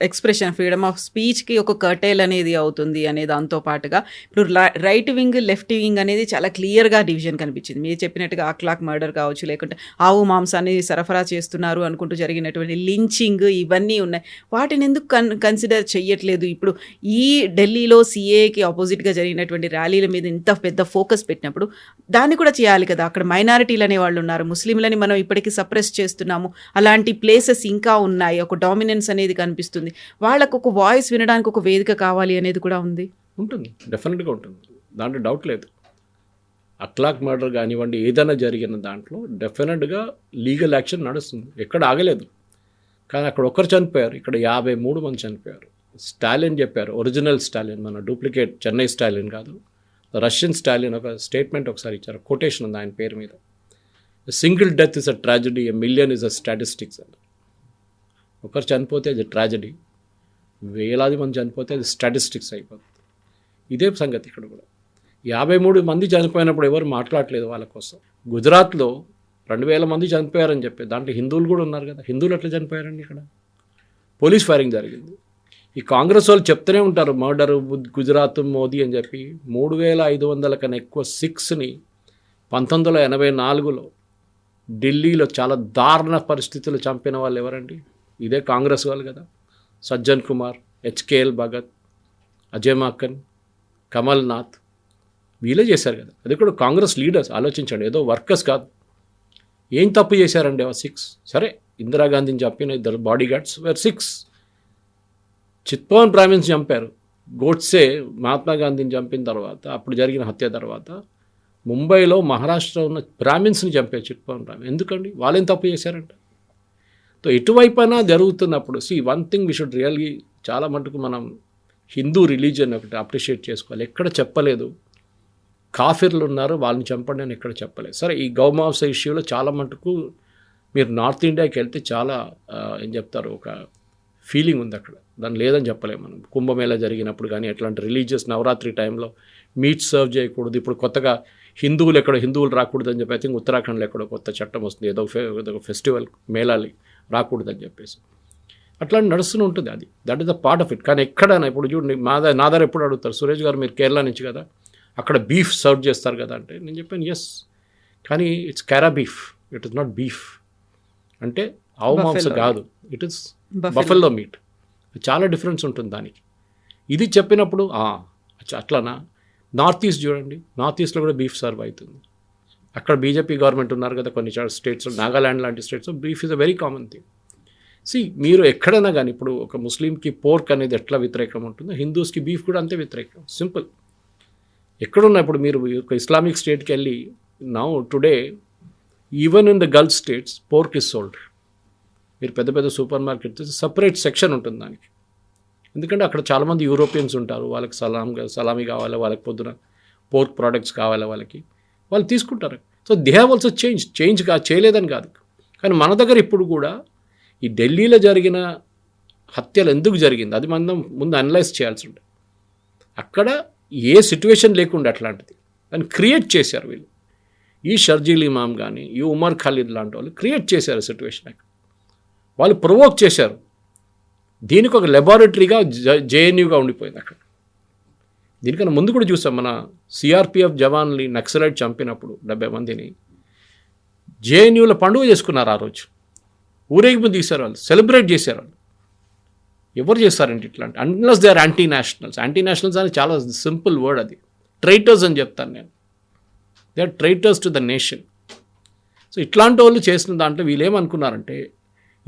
expression, freedom of స్పీచ్కి ఒక కర్టైల్ అనేది అవుతుంది అనే దాంతో పాటుగా ఇప్పుడు రైట్ వింగ్, లెఫ్ట్ వింగ్ అనేది చాలా క్లియర్గా డివిజన్ కనిపించింది. మీరు చెప్పినట్టుగా అక్లాక్ మర్డర్ కావచ్చు, లేకుంటే ఆవు మాంసాన్ని సరఫరా చేస్తున్నారు అనుకుంటూ జరిగినటువంటి లించింగ్, ఇవన్నీ ఉన్నాయి. వాటిని ఎందుకు కన్సిడర్ చెయ్యట్లేదు? ఇప్పుడు ఈ ఢిల్లీలో సిఏకి ఆపోజిట్గా జరిగినటువంటి ర్యాలీల మీద ఇంత పెద్ద ఫోకస్ పెట్టినప్పుడు దాన్ని కూడా చేయాలి కదా. అక్కడ మైనారిటీలు అనే వాళ్ళు ఉన్నారు, ముస్లింలని మనం ఇప్పటికీ సప్రెస్ చేస్తున్నాము, అలాంటి ప్లేసెస్ ఇంకా ఉన్నాయి, ఒక డామినెన్స్ అనేది కనిపిస్తుంది. వాళ్ళకు ఒక వాయిస్ వినడానికి ఒక వేదిక కావాలి అనేది కూడా ఉంటుంది, డెఫినెట్గా ఉంటుంది, దాంట్లో డౌట్ లేదు. అక్లాక్ మర్డర్ కానివ్వండి, ఏదైనా జరిగిన దాంట్లో డెఫినెట్గా లీగల్ యాక్షన్ నడుస్తుంది, ఎక్కడ ఆగలేదు. కానీ అక్కడ ఒకరు చనిపోయారు, ఇక్కడ 53 మంది చనిపోయారు. స్టాలిన్ చెప్పారు, ఒరిజినల్ స్టాలిన్, మన డూప్లికేట్ చెన్నై స్టాలిన్ కాదు, రష్యన్ స్టాలిన్ ఒక స్టేట్మెంట్ ఒకసారి ఇచ్చారు, కొటేషన్ ఉంది ఆయన పేరు మీద. Single death is a tragedy, a million is a statistics అని. ఒకరు చనిపోతే అది ట్రాజడీ, వేలాది మంది చనిపోతే అది స్టాటిస్టిక్స్ అయిపోతుంది. ఇదే సంగతి ఇక్కడ కూడా. 53 మంది చనిపోయినప్పుడు ఎవరు మాట్లాడలేదు వాళ్ళ కోసం. గుజరాత్లో 2000 మంది చనిపోయారని చెప్పి, దాంట్లో హిందువులు కూడా ఉన్నారు కదా. హిందువులు ఎట్లా చనిపోయారండి? ఇక్కడ పోలీస్ ఫైరింగ్ జరిగింది. ఈ కాంగ్రెస్ వాళ్ళు చెప్తూనే ఉంటారు మర్డర్ గుజరాత్ మోదీ అని చెప్పి. 3500 కన్నా ఎక్కువ సిఖ్స్ని 1984లో ఢిల్లీలో చాలా దారుణ పరిస్థితులు చంపిన వాళ్ళు ఎవరండి? ఇదే కాంగ్రెస్ వాళ్ళు కదా. సజ్జన్ కుమార్, హెచ్కేఎల్ భగత్, అజయ్ మాకన్, కమల్ నాథ్, వీళ్ళే చేశారు కదా. అది కూడా కాంగ్రెస్ లీడర్స్. ఆలోచించండి, ఏదో వర్కర్స్ కాదు. ఏం తప్పు చేశారండి ఆ సిక్స్? సరే, ఇందిరాగాంధీని చంపిన 2 బాడీ గార్డ్స్ వేర్ 6. చిత్పవన్ బ్రాహ్మిన్స్ చంపారు. గోడ్సే మహాత్మా గాంధీని చంపిన తర్వాత, అప్పుడు జరిగిన హత్య తర్వాత ముంబైలో మహారాష్ట్ర ఉన్న బ్రాహ్మిన్స్ని చంపారు చిత్పవన్ బ్రాహ్మిన్. ఎందుకండి? వాళ్ళేం తప్పు చేశారంట? సో ఎటువైపైనా జరుగుతున్నప్పుడు one thing we should really, చాలా మటుకు మనం హిందూ రిలీజియన్ ఒకటి అప్రిషియేట్ చేసుకోవాలి. ఎక్కడ చెప్పలేదు కాఫిర్లు ఉన్నారు వాళ్ళని చంపండి అని ఎక్కడ చెప్పలేదు. సరే, ఈ గౌమాంస ఇష్యూలో చాలా మటుకు మీరు నార్త్ ఇండియాకి వెళ్తే చాలా ఏం చెప్తారు, ఒక ఫీలింగ్ ఉంది అక్కడ, దాన్ని లేదని చెప్పలేము మనం. కుంభమేళా జరిగినప్పుడు కానీ ఎట్లాంటి రిలీజియస్ నవరాత్రి టైంలో మీట్ సర్వ్ చేయకూడదు. ఇప్పుడు కొత్తగా హిందువులు రాకూడదు అని చెప్పి ఐ థింక్ ఉత్తరాఖండ్లో ఎక్కడో కొత్త చట్టం వస్తుంది, ఏదో ఫెస్టివల్ మేళాలి రాకూడదని చెప్పేసి. అట్లా నడుస్తూనే ఉంటుంది. అది that is the part of it. కానీ ఎక్కడైనా ఇప్పుడు చూడండి, నా దగ్గర ఎప్పుడు అడుగుతారు, సురేష్ గారు మీరు కేరళ నుంచి కదా, అక్కడ బీఫ్ సర్వ్ చేస్తారు కదా అంటే నేను చెప్పాను ఎస్, కానీ it's Kiara beef, it is not beef. అంటే ఆవు మాంసం కాదు, ఇట్ ఇస్ బఫెల్లో మీట్. చాలా డిఫరెన్స్ ఉంటుంది దానికి. ఇది చెప్పినప్పుడు అట్లానా. నార్త్ ఈస్ట్ చూడండి, నార్త్ ఈస్ట్లో కూడా బీఫ్ సర్వ్ అవుతుంది. అక్కడ బీజేపీ గవర్నమెంట్ ఉన్నారు కదా కొన్ని స్టేట్స్లో, నాగాల్యాండ్ లాంటి స్టేట్స్లో beef is a very common thing. మీరు ఎక్కడైనా కానీ ఇప్పుడు ఒక ముస్లింకి పోర్క్ అనేది ఎట్లా వ్యతిరేకం ఉంటుందో హిందూస్కి బీఫ్ కూడా అంతే వ్యతిరేకం. సింపుల్. ఎక్కడున్నా ఇప్పుడు మీరు ఒక ఇస్లామిక్ స్టేట్కి వెళ్ళి now today even in the Gulf states pork is sold. మీరు పెద్ద పెద్ద సూపర్ మార్కెట్ సపరేట్ సెక్షన్ ఉంటుంది దానికి. ఎందుకంటే అక్కడ చాలామంది యూరోపియన్స్ ఉంటారు, వాళ్ళకి సలామీ కావాలి, వాళ్ళకి పొద్దున పోర్క్ ప్రోడక్ట్స్ కావాలి, వాళ్ళు తీసుకుంటారు. So they have also change చేయలేదని కాదు. కానీ మన దగ్గర ఇప్పుడు కూడా ఈ ఢిల్లీలో జరిగిన హత్యలు ఎందుకు జరిగింది అది మనం ముందు అనలైజ్ చేయాల్సి ఉంటుంది. అక్కడ ఏ సిచ్యువేషన్ లేకుండా అట్లాంటిది దాన్ని క్రియేట్ చేశారు వీళ్ళు. ఈ షర్జీల్ ఇమామ్ కానీ ఈ ఉమర్ ఖాలిద్ లాంటి వాళ్ళు క్రియేట్ చేశారు సిచ్యువేషన్. అక్కడ వాళ్ళు ప్రొవోక్ చేశారు. దీనికి ఒక లెబారెటరీగా జేఎన్యూగా ఉండిపోయింది అక్కడ. దీనికన్నా ముందు కూడా చూసాం, మన సిఆర్పిఎఫ్ జవాన్లు నక్సలైట్ చంపినప్పుడు 70 మందిని జేఎన్యూలో పండుగ చేసుకున్నారు. ఆ రోజు ఊరేగింపు తీశారు, వాళ్ళు సెలబ్రేట్ చేశారు. వాళ్ళు ఎవరు చేస్తారంటే ఇట్లాంటి unless they are anti nationals. Anti nationals అని చాలా సింపుల్ వర్డ్, అది ట్రైటర్స్ అని చెప్తాను నేను. They are traitors to the nation. So ఇట్లాంటి వాళ్ళు చేసిన దాంట్లో వీళ్ళు ఏమనుకున్నారంటే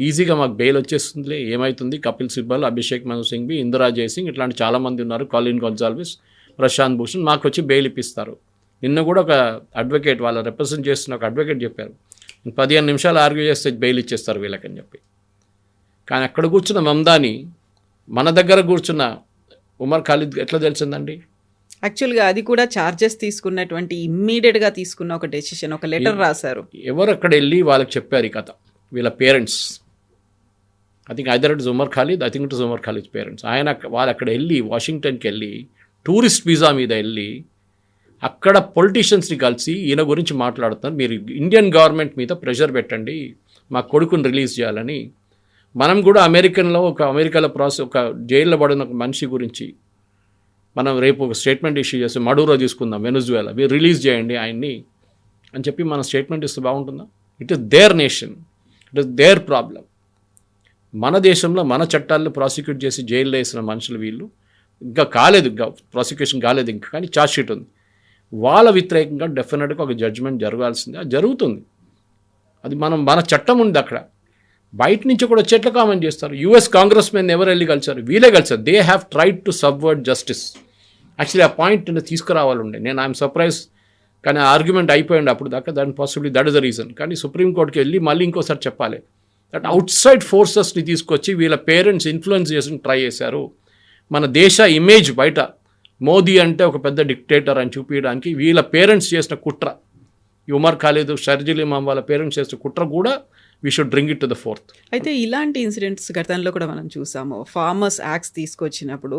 ఈజీగా మాకు బెయిల్ వచ్చేస్తుందిలే, ఏమవుతుంది, కపిల్ సిబ్బల్, అభిషేక్ మను సింఘ్వి, ఇందిరా జైసింగ్ ఇట్లాంటి చాలామంది ఉన్నారు, కాలిన్ గొన్సాల్విస్, ప్రశాంత్ భూషణ్, మాకు వచ్చి బెయిల్ ఇప్పిస్తారు. నిన్న కూడా ఒక అడ్వకేట్, వాళ్ళ రిప్రజెంట్ చేస్తున్న ఒక అడ్వకేట్ చెప్పారు 15 నిమిషాలు ఆర్గ్యూ చేస్తే బెయిల్ ఇచ్చేస్తారు వీళ్ళకని చెప్పి. కానీ అక్కడ కూర్చున్న మమ్దాని, మన దగ్గర కూర్చున్న ఉమర్ ఖాలిద్ ఎట్లా తెలిసిందండి? యాక్చువల్గా అది కూడా ఛార్జెస్ తీసుకున్నటువంటి ఇమ్మీడియట్గా తీసుకున్న ఒక డెసిషన్, ఒక లెటర్ రాశారు. ఎవరు అక్కడ వెళ్ళి వాళ్ళకి చెప్పారు ఈ కథ? వీళ్ళ parents. I think either it is Umar Khalid, I think it is Umar Khalid parents. వాళ్ళు అక్కడ వెళ్ళి వాషింగ్టన్కి వెళ్ళి టూరిస్ట్ వీసా మీద వెళ్ళి అక్కడ పొలిటీషియన్స్ని కలిసి ఈయన గురించి మాట్లాడుతున్నారు, మీరు ఇండియన్ గవర్నమెంట్ మీద ప్రెషర్ పెట్టండి మా కొడుకుని రిలీజ్ చేయాలని. మనం కూడా అమెరికాలో ఒక జైల్లో పడిన ఒక మనిషి గురించి మనం రేపు ఒక స్టేట్మెంట్ ఇష్యూ చేసి మడూరో తీసుకుందాం, వెనుజువేలా, మీరు రిలీజ్ చేయండి ఆయన్ని అని చెప్పి మన స్టేట్మెంట్ ఇస్తే బాగుంటుందా? It is their nation, it is their problem. మన దేశంలో మన చట్టాలను ప్రాసిక్యూట్ చేసి జైల్లో వేసిన మనుషులు వీళ్ళు. ఇంకా కాలేదు, ఇంకా ప్రాసిక్యూషన్ కాలేదు ఇంకా, కానీ ఛార్జ్ షీట్ ఉంది. వాళ్ళ వ్యతిరేకంగా డెఫినెట్గా ఒక జడ్జిమెంట్ జరగాల్సిందే, అది జరుగుతుంది. అది మన చట్టం ఉంది అక్కడ. బయట నుంచి కూడా వచ్చి ఎట్లా కామెంట్ చేస్తారు? యూఎస్ కాంగ్రెస్ మెన్ ఎవరు వెళ్ళి కలిసారు? వీళ్ళే కలిసారు. They have tried to subvert justice. Actually ఆ పాయింట్ తీసుకురావాలండే. నేను ఐఎమ్ సర్ప్రైజ్, కానీ ఆర్గ్యుమెంట్ అయిపోయింది అప్పుడు దాకా. దాని possibility that is the reason. కానీ సుప్రీంకోర్టుకి వెళ్ళి మళ్ళీ ఇంకోసారి చెప్పాలి దట్ అవుట్ సైడ్ ఫోర్సెస్ని తీసుకొచ్చి వీళ్ళ పేరెంట్స్ ఇన్ఫ్లుయెన్స్ చేసి ట్రై చేశారు. మన దేశ ఇమేజ్ బయట మోదీ అంటే ఒక పెద్ద డిక్టేటర్ అని చూపించడానికి వీళ్ళ పేరెంట్స్ చేసిన కుట్ర, ఈ ఉమర్ ఖాలిద్, షర్జీల్ ఇమామ్ వాళ్ళ పేరెంట్స్ చేసిన కుట్ర కూడా we should bring it to the fourth. అయితే ఇలాంటి ఇన్సిడెంట్స్ గతంలో కూడా మనం చూసాము. ఫార్మర్స్ యాక్ట్స్ తీసుకొచ్చినప్పుడు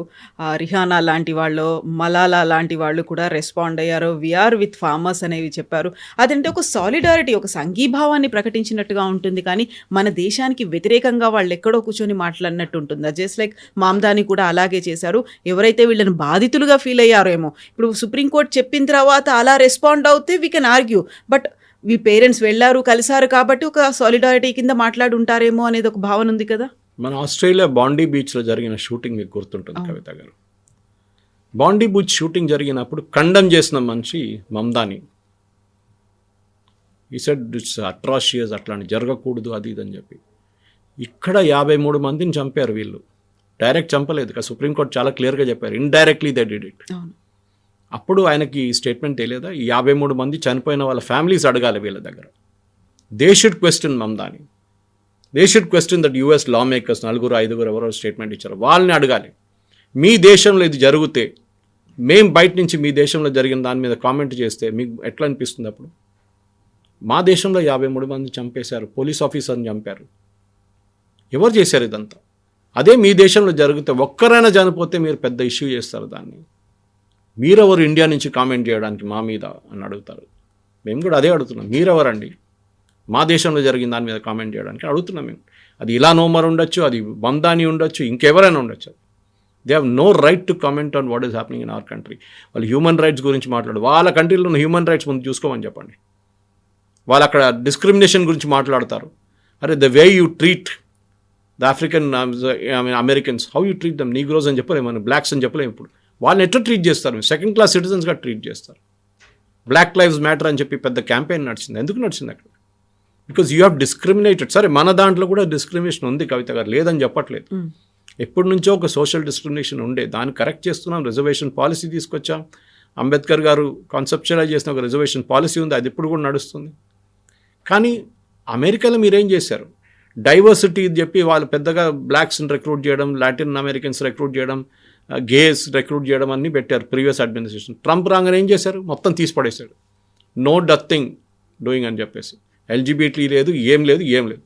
రిహానా లాంటి వాళ్ళు, మలాలా లాంటి వాళ్ళు కూడా రెస్పాండ్ అయ్యారు. వీఆర్ విత్ ఫార్మర్స్ అనేవి చెప్పారు. అదంటే ఒక సాలిడారిటీ, ఒక సంఘీభావాన్ని ప్రకటించినట్టుగా ఉంటుంది. కానీ మన దేశానికి వ్యతిరేకంగా వాళ్ళు ఎక్కడో కూర్చొని మాట్లాడినట్టు ఉంటుంది. జస్ట్ లైక్ మామ్దాని కూడా అలాగే చేశారు. ఎవరైతే వీళ్ళని బాధితులుగా ఫీల్ అయ్యారేమో, ఇప్పుడు సుప్రీంకోర్టు చెప్పిన తర్వాత అలా రెస్పాండ్ అవుతే we can argue. But we parents వెళ్ళారు, కలిసారు కాబట్టి ఒక సాలిడారిటీ కింద మాట్లాడి ఉంటారేమో అనేది ఒక భావన ఉంది కదా. మన ఆస్ట్రేలియా బాండీ బీచ్లో జరిగిన షూటింగ్ మీకు గుర్తుంటుంది కవిత గారు. బాండీ బీచ్ షూటింగ్ జరిగినప్పుడు కండమ్ చేసిన మనిషి మమ్దాని. ఈ సెడ్ ఇట్స్ అట్రాషియస్, అట్లాంటి జరగకూడదు అది ఇది అని చెప్పి. ఇక్కడ 53 మందిని చంపారు వీళ్ళు. డైరెక్ట్ చంపలేదు, సుప్రీంకోర్టు చాలా క్లియర్గా చెప్పారు, ఇండైరెక్ట్లీ దే డిడ్ ఇట్. అప్పుడు ఆయనకి స్టేట్మెంట్ తెలియదా? ఈ 53 మంది చనిపోయిన వాళ్ళ ఫ్యామిలీస్ అడగాలి వీళ్ళ దగ్గర. They should question Mamdani, they should question that US law makers 4-5 ఎవరో స్టేట్మెంట్ ఇచ్చారు, వాళ్ళని అడగాలి. మీ దేశంలో ఇది జరిగితే, మేము బయట నుంచి మీ దేశంలో జరిగిన దాని మీద కామెంట్ చేస్తే మీకు ఎట్లా అనిపిస్తుంది? అప్పుడు మా దేశంలో 53 మంది చంపేశారు, పోలీస్ ఆఫీసర్ని చంపారు, ఎవరు చేశారు ఇదంతా? అదే మీ దేశంలో జరిగితే ఒక్కరైనా చనిపోతే మీరు పెద్ద ఇష్యూ చేస్తారు దాన్ని. మీరెవరు ఇండియా నుంచి కామెంట్ చేయడానికి మా మీద అని అడుగుతారు. మేము కూడా అదే అడుగుతున్నాం, మీరెవరండి మా దేశంలో జరిగిన దాని మీద కామెంట్ చేయడానికి అడుగుతున్నాం మేము. అది ఇలాన్ ఒమర్ ఉండొచ్చు, అది మందాని ఉండొచ్చు, ఇంకెవరైనా ఉండొచ్చు. They have no right to comment on what is happening in our country. వాళ్ళు హ్యూమన్ రైట్స్ గురించి మాట్లాడు, వాళ్ళ కంట్రీలో ఉన్న హ్యూమన్ రైట్స్ ముందు చూసుకోమని చెప్పండి. వాళ్ళు అక్కడ డిస్క్రిమినేషన్ గురించి మాట్లాడతారు. అరే the way you treat the African Americans, how you treat them, Negroes అని చెప్పలేము, మనం బ్లాక్స్ అని చెప్పలేము. ఇప్పుడు వాళ్ళని ఎట్లా ట్రీట్ చేస్తారు? సెకండ్ క్లాస్ సిటిజన్స్గా ట్రీట్ చేస్తారు. బ్లాక్ లైవ్స్ మ్యాటర్ అని చెప్పి పెద్ద క్యాంపెయిన్ నడిచింది. ఎందుకు నడిచింది అక్కడ? Because you have discriminated. సరే మన దాంట్లో కూడా డిస్క్రిమినేషన్ ఉంది కవిత గారు, లేదని చెప్పట్లేదు. ఎప్పటి నుంచో ఒక సోషల్ డిస్క్రిమినేషన్ ఉండే, దాన్ని కరెక్ట్ చేస్తున్నాం. రిజర్వేషన్ పాలసీ తీసుకొచ్చాం. అంబేద్కర్ గారు కాన్సెప్చువలైజ్ చేసిన ఒక రిజర్వేషన్ పాలసీ ఉంది, అది ఇప్పుడు కూడా నడుస్తుంది. కానీ అమెరికాలో మీరేం చేశారు? డైవర్సిటీ చెప్పి వాళ్ళు పెద్దగా బ్లాక్స్ని రిక్రూట్ చేయడం, లాటిన్ అమెరికన్స్ రిక్రూట్ చేయడం, గేస్ రిక్రూట్ చేయడం అన్నీ పెట్టారు ప్రీవియస్ అడ్మినిస్ట్రేషన్. ట్రంప్ రాగానే ఏం చేశారు? మొత్తం తీసి పడేశాడు. నో డథింగ్ డూయింగ్ అని చెప్పేసి. ఎల్జీబీటీ లేదు, ఏం లేదు.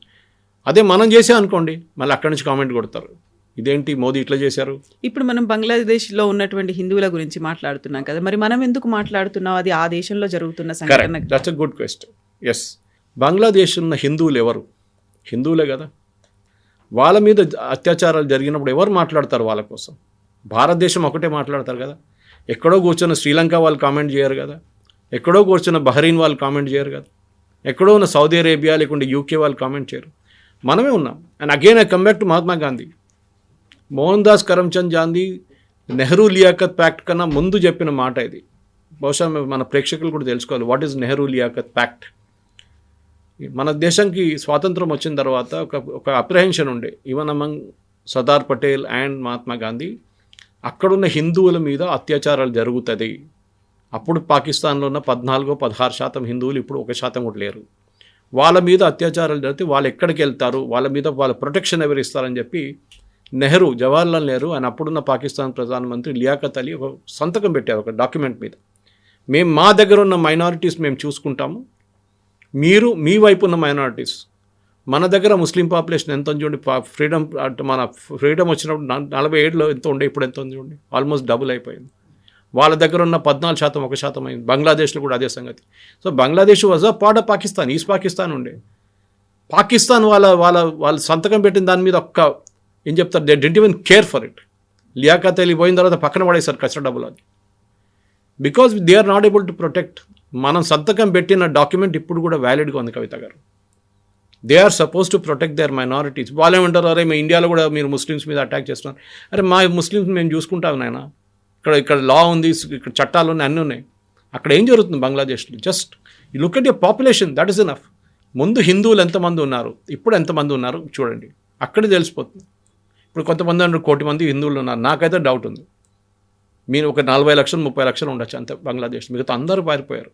అదే మనం చేసాం అనుకోండి, మళ్ళీ అక్కడి నుంచి కామెంట్ కొడతారు, ఇదేంటి మోదీ ఇట్లా చేశారు. ఇప్పుడు మనం బంగ్లాదేశ్లో ఉన్నటువంటి హిందువుల గురించి మాట్లాడుతున్నాం కదా, మరి మనం ఎందుకు మాట్లాడుతున్నాం? అది ఆ దేశంలో జరుగుతున్న సంఘటన. That's a good question. Yes, Bangladesh ఉన్న హిందువులు ఎవరు? హిందువులే కదా. వాళ్ళ మీద అత్యాచారాలు జరిగినప్పుడు ఎవరు మాట్లాడతారు వాళ్ళ కోసం? భారతదేశం ఒకటే మాట్లాడతారు కదా. ఎక్కడో కూర్చున్న శ్రీలంక వాళ్ళు కామెంట్ చేయరు కదా, ఎక్కడో కూర్చున్న బహ్రెయిన్ వాళ్ళు కామెంట్ చేయరు కదా, ఎక్కడో ఉన్న సౌదీ అరేబియా లేకుంటే యూకే వాళ్ళు కామెంట్ చేయరు. మనమే ఉన్నాం. And again I come back to Mahatma Gandhi. Mohan Das Karamchand Gandhi Nehru Liaquat pact కన్నా ముందు చెప్పిన మాట ఇది. బహుశా మన ప్రేక్షకులు కూడా తెలుసుకోవాలి what is Nehru Liaquat pact. మన దేశానికి స్వాతంత్రం వచ్చిన తర్వాత ఒక అప్రహెన్షన్ ఉండే, even among Sardar Patel and Mahatma Gandhi, అక్కడున్న హిందువుల మీద అత్యాచారాలు జరుగుతుంది. అప్పుడు పాకిస్తాన్లో ఉన్న 14-16% హిందువులు, ఇప్పుడు 1% కూడా లేరు. వాళ్ళ మీద అత్యాచారాలు జరిగితే వాళ్ళు ఎక్కడికి వెళ్తారు, వాళ్ళ మీద వాళ్ళ ప్రొటెక్షన్ ఎవరు ఇస్తారని చెప్పి నెహ్రూ, జవహర్లాల్ నెహ్రూ అండ్ అప్పుడున్న పాకిస్తాన్ ప్రధానమంత్రి లియాఖత్ అలీ ఒక సంతకం పెట్టారు ఒక డాక్యుమెంట్ మీద. మేము మా దగ్గర ఉన్న మైనారిటీస్ మేము చూసుకుంటాము, మీరు మీ వైపు ఉన్న మైనారిటీస్. మన దగ్గర ముస్లిం పాపులేషన్ ఎంత ఉంది చూడండి. మన ఫ్రీడమ్ వచ్చినప్పుడు 47లో ఎంత ఉండే, ఇప్పుడు ఎంత ఉంది చూడండి, ఆల్మోస్ట్ డబుల్ అయిపోయింది. వాళ్ళ దగ్గర ఉన్న 14% 1% అయింది. బంగ్లాదేశ్లో కూడా అదే సంగతి. So Bangladesh was a part of Pakistan, east Pakistan ఉండే. పాకిస్తాన్ వాళ్ళ సంతకం పెట్టిన దాని మీద ఏం చెప్తారు, they didn't even care for it. Liaquat Ali పోయిన తర్వాత పక్కన పడేశారు కచ్చర డబ్బులు. అది because they are not able to protect. మనం సంతకం పెట్టిన డాక్యుమెంట్ ఇప్పుడు కూడా వ్యాలిడ్గా ఉంది Kavitha garu. They are suppose to protect their minorities. వాళ్ళేమంటారు, అరే మీ ఇండియాలో కూడా మీరు ముస్లిమ్స్ మీద అటాక్ చేస్తున్నారు. అరే మా ముస్లిమ్స్ మేము చూసుకుంటాం నాయన, ఇక్కడ లా ఉంది, ఇక్కడ చట్టాలు ఉన్నాయి, అన్నీ ఉన్నాయి. అక్కడ ఏం జరుగుతుంది బంగ్లాదేశ్లో? Just you look at your population, that is enough. ముందు హిందువులు ఎంతమంది ఉన్నారు, ఇప్పుడు ఎంతమంది ఉన్నారు చూడండి, అక్కడే తెలిసిపోతుంది. ఇప్పుడు కొంతమంది 1 కోటి మంది హిందువులు ఉన్నారు. నాకైతే డౌట్ ఉంది, మీరు ఒక 40 లక్షలు 30 లక్షలు ఉండొచ్చు అంతే బంగ్లాదేశ్. మిగతా అందరూ పారిపోయారు.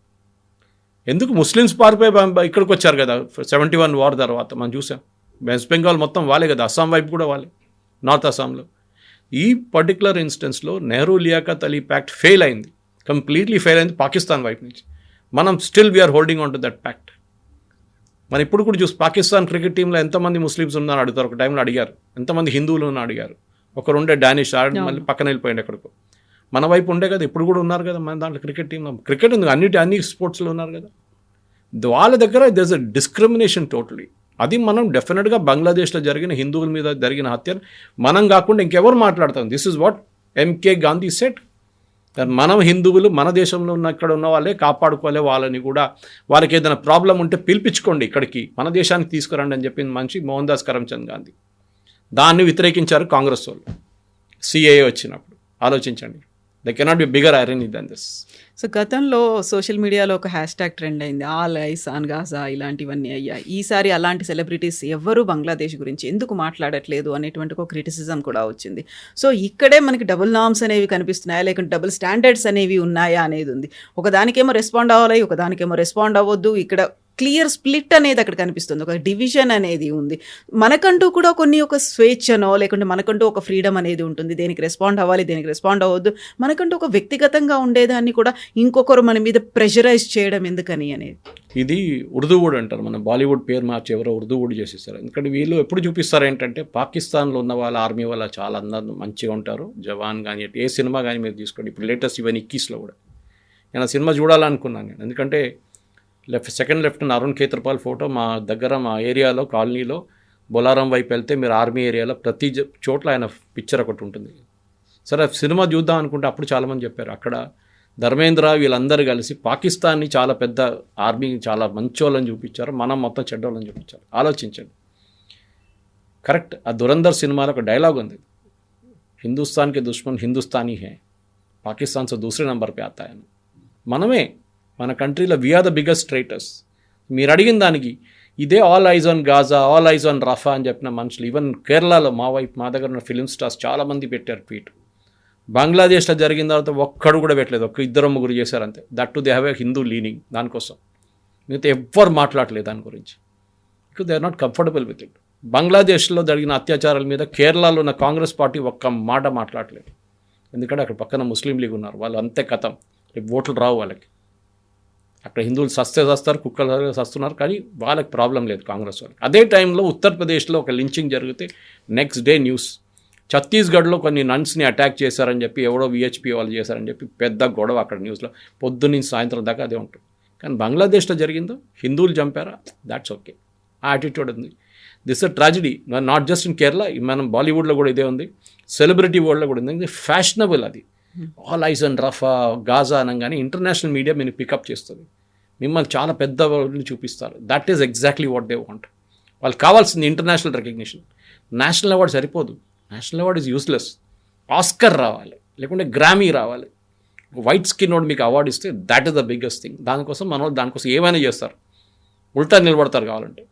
ఎందుకు? ముస్లిమ్స్ పారిపోయి ఇక్కడికి వచ్చారు కదా 71 వార్ తర్వాత. మనం చూసాం వెస్ట్ బెంగాల్ మొత్తం వాళ్ళే కదా, అస్సాం వైపు కూడా వాళ్ళే, నార్త్ అస్సాంలో. ఈ పర్టికులర్ ఇన్స్టెన్స్లో నెహ్రూ లియాఖత్ అలీ ప్యాక్ట్ ఫెయిల్ అయింది, కంప్లీట్లీ ఫెయిల్ అయింది పాకిస్తాన్ వైపు నుంచి. మనం still we are holding on to that pact. మనం ఇప్పుడు కూడా చూసి పాకిస్తాన్ క్రికెట్ టీంలో ఎంతమంది ముస్లిమ్స్ ఉన్నారని అడుగుతారు. ఒక టైంలో అడిగారు ఎంతమంది హిందువులు ఉన్నారని అడిగారు. ఒకరుండే డానిష్ మళ్ళీ పక్కన వెళ్ళిపోయింది ఎక్కడికో. మన వైపు ఉండే కదా, ఇప్పుడు కూడా ఉన్నారు కదా మన దాంట్లో క్రికెట్ టీంలో. క్రికెట్ ఎందుకు, అన్ని స్పోర్ట్స్లో ఉన్నారు కదా. వాళ్ళ దగ్గర దెర్స్ అ డిస్క్రిమినేషన్ టోటలీ. అది మనం డెఫినెట్గా బంగ్లాదేశ్లో జరిగిన హిందువుల మీద జరిగిన హత్యను మనం కాకుండా ఇంకెవరు మాట్లాడతాం. This is what M K Gandhi said. మనం హిందువులు మన దేశంలో ఉన్న ఇక్కడ ఉన్న వాళ్ళే కాపాడుకోలే, వాళ్ళని కూడా వాళ్ళకి ఏదైనా ప్రాబ్లం ఉంటే పిలిపించుకోండి ఇక్కడికి, మన దేశానికి తీసుకురండి అని చెప్పింది మనిషి మోహన్ దాస్ కరమ్చంద్ గాంధీ. దాన్ని వ్యతిరేకించారు కాంగ్రెస్ వాళ్ళు సిఏఏ వచ్చినప్పుడు. ఆలోచించండి, they cannot be bigger irony than this. So గతంలో సోషల్ మీడియాలో ఒక హ్యాష్ట్యాగ్ ట్రెండ్ అయింది, ఆల్ ఐస్ ఆన్ గాజా, ఇలాంటివన్నీ అయ్యాయి. ఈసారి అలాంటి సెలబ్రిటీస్ ఎవ్వరూ బంగ్లాదేశ్ గురించి ఎందుకు మాట్లాడట్లేదు అనేటువంటి ఒక క్రిటిసిజం కూడా వచ్చింది. సో ఇక్కడే మనకి డబుల్ నామ్స్ అనేవి కనిపిస్తున్నాయా, లేకుంటే డబుల్ స్టాండర్డ్స్ అనేవి ఉన్నాయా అనేది ఉంది. ఒకదానికేమో రెస్పాండ్ అవ్వాలి, ఒకదానికేమో రెస్పాండ్ అవ్వద్దు. ఇక్కడ క్లియర్ స్ప్లిట్ అనేది అక్కడ కనిపిస్తుంది, ఒక డివిజన్ అనేది ఉంది. మనకంటూ కూడా ఒక స్వేచ్ఛనో లేకుంటే మనకంటూ ఒక ఫ్రీడమ్ అనేది ఉంటుంది, దేనికి రెస్పాండ్ అవ్వాలి, దేనికి రెస్పాండ్ అవ్వద్దు. మనకంటూ ఒక వ్యక్తిగతంగా ఉండేదాన్ని కూడా ఇంకొకరు మన మీద ప్రెషరైజ్ చేయడం ఎందుకని అనేది. ఇది ఉర్దూవుడ్ అంటారు, మన బాలీవుడ్ పేరు మార్చి ఎవరో ఉర్దూవుడ్ చేసేస్తారు. ఎందుకంటే వీళ్ళు ఎప్పుడు చూపిస్తారు ఏంటంటే పాకిస్తాన్లో ఉన్న వాళ్ళ ఆర్మీ వల్ల చాలా అందరూ మంచిగా ఉంటారు. జవాన్ కానీ ఏ సినిమా కానీ మీరు తీసుకోండి, ఇప్పుడు లేటెస్ట్ ఈవెన్ 21లో కూడా నేను సినిమా చూడాలనుకున్నాను నేను. ఎందుకంటే second lieutenant Arun Khetarpal photo మా దగ్గర మా ఏరియాలో కాలనీలో బొలారం వైపు వెళ్తే మీరు ఆర్మీ ఏరియాలో ప్రతి చోట్ల ఆయన పిక్చర్ ఒకటి ఉంటుంది. సరే సినిమా చూద్దాం అనుకుంటే అప్పుడు చాలామంది చెప్పారు అక్కడ ధర్మేంద్ర వీళ్ళందరూ కలిసి పాకిస్తాన్ని చాలా పెద్ద ఆర్మీ చాలా మంచోళ్ళని చూపించారు, మనం మొత్తం చెడ్డోళ్ళని చూపించారు. ఆలోచించండి. కరెక్ట్. ఆ దురంధర్ సినిమాలో ఒక డైలాగ్ ఉంది, హిందుస్థాన్కి దుష్మన్ హిందుస్థానీ హే, పాకిస్తాన్ సో దూసరే నంబర్ పే ఆతా అని. మనమే మన కంట్రీలో వీఆర్ ద బిగ్గెస్ట్ ట్రైటర్స్. మీరు అడిగిన దానికి ఇదే all eyes on Gaza, all eyes on Rafah అని చెప్పిన మనుషులు ఈవెన్ కేరళలో మా దగ్గర ఉన్న ఫిలిం స్టార్స్ చాలామంది పెట్టారు ట్వీట్. బంగ్లాదేశ్లో జరిగిన తర్వాత ఒక్కడు కూడా పెట్టలేదు, ఒక్క 2-3 చేశారు అంతే. That too they have a Hindu leaning దానికోసం. మిగతా ఎవ్వరు మాట్లాడలేదు దాని గురించి, because they are not comfortable with it. బంగ్లాదేశ్లో జరిగిన అత్యాచారాల మీద కేరళలో ఉన్న కాంగ్రెస్ పార్టీ ఒక్క మాట మాట్లాడలేదు, ఎందుకంటే అక్కడ పక్కన ముస్లిం లీగ్ ఉన్నారు, వాళ్ళు అంతే కథం, రేపు ఓట్లు రావు వాళ్ళకి. అక్కడ హిందువులు సస్తారు, కుక్కలు సస్తున్నారు, కానీ వాళ్ళకి ప్రాబ్లం లేదు కాంగ్రెస్ వాళ్ళకి. అదే టైంలో ఉత్తరప్రదేశ్లో ఒక లించింగ్ జరిగితే నెక్స్ట్ డే న్యూస్, ఛత్తీస్గఢ్లో కొన్ని నన్స్ని అటాక్ చేశారని చెప్పి ఎవడో విహెచ్పి వాళ్ళు చేశారని చెప్పి పెద్ద గొడవ అక్కడ న్యూస్లో పొద్దున్నీ సాయంత్రం దాకా అదే ఉంటుంది. కానీ బంగ్లాదేశ్లో జరిగిందో హిందువులు చంపారా, దాట్స్ ఓకే, ఆ యాటిట్యూడ్ ఉంది. This a tragedy, not just in Kerala, మనం బాలీవుడ్లో కూడా ఇదే ఉంది, సెలబ్రిటీ వరల్డ్లో కూడా ఉంది. ఫ్యాషనబుల్ అది. All eyes and Rafah Gaza అనగానే ఇంటర్నేషనల్ మీడియా మీరు పికప్ చేస్తుంది, మిమ్మల్ని చాలా పెద్ద వాళ్ళని చూపిస్తారు. That is exactly what they want. వాళ్ళకి కావాల్సింది ఇంటర్నేషనల్ రికగ్నిషన్. నేషనల్ అవార్డు సరిపోదు, national award is useless. Oscar రావాలి, లేకుంటే గ్రామీ రావాలి. వైట్ స్కిన్ వాడు మీకు అవార్డు ఇస్తే that is the biggest thing. దానికోసం మన వాళ్ళు దానికోసం ఏమైనా చేస్తారు, ఉల్టా నిలబడతారు కావాలంటే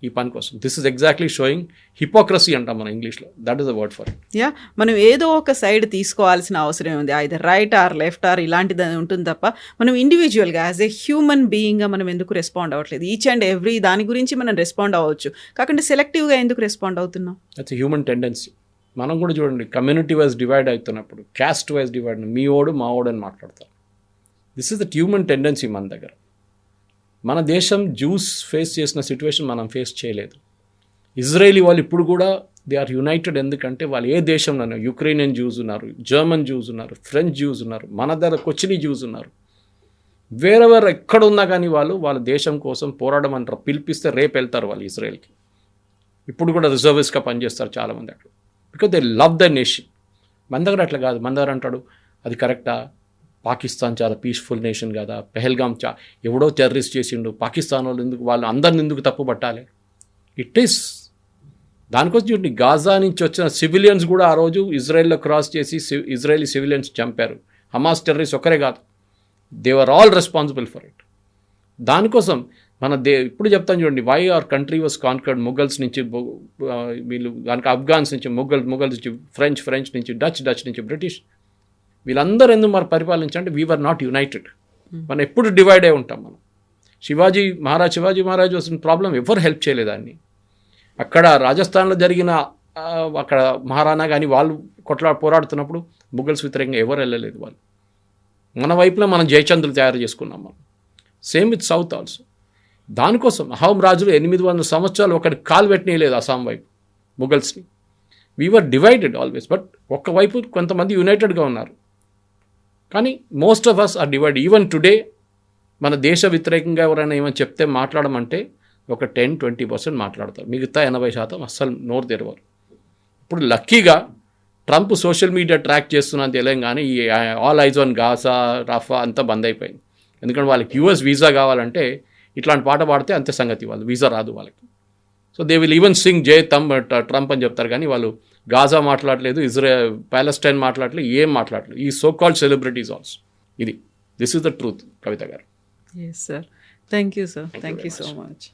ఈ పని కోసం. This is exactly showing hypocrisy అంటాం మన ఇంగ్లీష్లో, that is the word for it. Yeah, మనం ఏదో ఒక సైడ్ తీసుకోవాల్సిన అవసరం ఉంది, either right or left or ఇలాంటిది ఉంటుంది తప్ప మనం ఇండివిజువల్గా యాజ్ ఏ హ్యూమన్ బీయింగ్గా మనం ఎందుకు రెస్పాండ్ అవ్వట్లేదు? ఈచ్ అండ్ ఎవ్రీ దాని గురించి మనం రెస్పాండ్ అవ్వచ్చు, కాకుంటే సెలెక్టివ్గా ఎందుకు రెస్పాండ్ అవుతున్నాం? That's human tendency. మనం కూడా చూడండి, కమ్యూనిటీ వైజ్ డివైడ్ అవుతున్నప్పుడు, క్యాస్ట్ వైజ్ డివైడ్, మీ ఓడు మా ఓడు అని మాట్లాడతారు. This is the human tendency మన దగ్గర. మన దేశం జ్యూస్ ఫేస్ చేసిన సిచ్యువేషన్ మనం ఫేస్ చేయలేదు. ఇజ్రాయేలీ వాళ్ళు ఇప్పుడు కూడా దే ఆర్ యునైటెడ్, ఎందుకంటే వాళ్ళు ఏ దేశంలోనూ యుక్రెయినియన్ జ్యూస్ ఉన్నారు, జర్మన్ జ్యూస్ ఉన్నారు, ఫ్రెంచ్ జ్యూస్ ఉన్నారు, మన దగ్గర కొచ్చిని జ్యూస్ ఉన్నారు. వేరెవరు ఎక్కడ ఉన్నా కానీ వాళ్ళ దేశం కోసం పోరాటం అంటారు, పిలిపిస్తే రేపు వెళ్తారు వాళ్ళు ఇజ్రాయెల్కి. ఇప్పుడు కూడా రిజర్విస్ట్గా పనిచేస్తారు చాలామంది అక్కడ, because they love the nation. మన దగ్గర అట్లా కాదు. మన దగ్గర అంటాడు అది కరెక్టా, పాకిస్తాన్ చాలా పీస్ఫుల్ నేషన్ కదా, పెహల్గాం ఎవడో టెర్రరిస్ట్ చేసిండు, పాకిస్తాన్ వాళ్ళు ఎందుకు, వాళ్ళు అందరిని ఎందుకు తప్పు పట్టాలి? ఇట్ ఈస్ దానికోసం చూడండి, గాజా నుంచి వచ్చిన సివిలియన్స్ కూడా ఆ రోజు ఇజ్రాయెల్లో క్రాస్ చేసి ఇజ్రాయలీ సివిలియన్స్ చంపారు. హమాస్ టెర్రరిస్ట్ ఒకరే కాదు, they are all responsible for it. దానికోసం ఇప్పుడు చెప్తాను చూడండి, why our country was conquered. Mughals నుంచి వీళ్ళు, దానికి అఫ్ఘాన్స్ నుంచి ముఘల్స్ నుంచి ఫ్రెంచ్ నుంచి డచ్ నుంచి బ్రిటిష్, వీళ్ళందరూ ఎందుకు మరి పరిపాలించాలంటే వీ వర్ నాట్ యునైటెడ్. మనం ఎప్పుడు డివైడ్ అయి ఉంటాం. మనం శివాజీ మహారాజ్ వచ్చిన ప్రాబ్లం ఎవరు హెల్ప్ చేయలేదాన్ని. అక్కడ రాజస్థాన్లో జరిగిన అక్కడ మహారాణా కానీ వాళ్ళు పోరాడుతున్నప్పుడు ముఘల్స్ వ్యతిరేకంగా ఎవరు వెళ్ళలేదు. వాళ్ళు మన వైపులో మనం జయచంద్రులు తయారు చేసుకున్నాం మనం. Same with south also. దానికోసం అహోం రాజులు 800 సంవత్సరాలు ఒకటి కాలు పెట్టనీయలేదు అస్సాం వైపు ముఘల్స్ని. వీఆర్ డివైడెడ్ ఆల్వేస్, బట్ ఒక్కవైపు కొంతమంది యునైటెడ్గా ఉన్నారు, కానీ most of us are divide. Even today మన దేశ వ్యతిరేకంగా ఎవరైనా ఏమైనా చెప్తే మాట్లాడమంటే ఒక 10-20% మాట్లాడతారు, మిగతా 80% అస్సలు నోరు తెరవరు. ఇప్పుడు లక్కీగా ట్రంప్ సోషల్ మీడియా ట్రాక్ చేస్తున్నది తెలియదు, కానీ ఈ ఆల్ ఐజ్ ఆన్ గాజా రఫా అంతా బంద్ అయిపోయింది. ఎందుకంటే వాళ్ళకి యూఎస్ వీసా కావాలంటే ఇట్లాంటి పాట పాడితే అంతే సంగతి, వాళ్ళు వీసా రాదు వాళ్ళకి. So they will even Singh జై ట్రంప్ అని చెప్తారు, కానీ వాళ్ళు గాజా మాట్లాడలేదు, ప్యాలెస్టైన్ మాట్లాడలేదు, ఏం మాట్లాడలేదు. ఈ so called celebrities also. This is the truth Kavitha garu. Yes sir, thank you sir, thank you so much.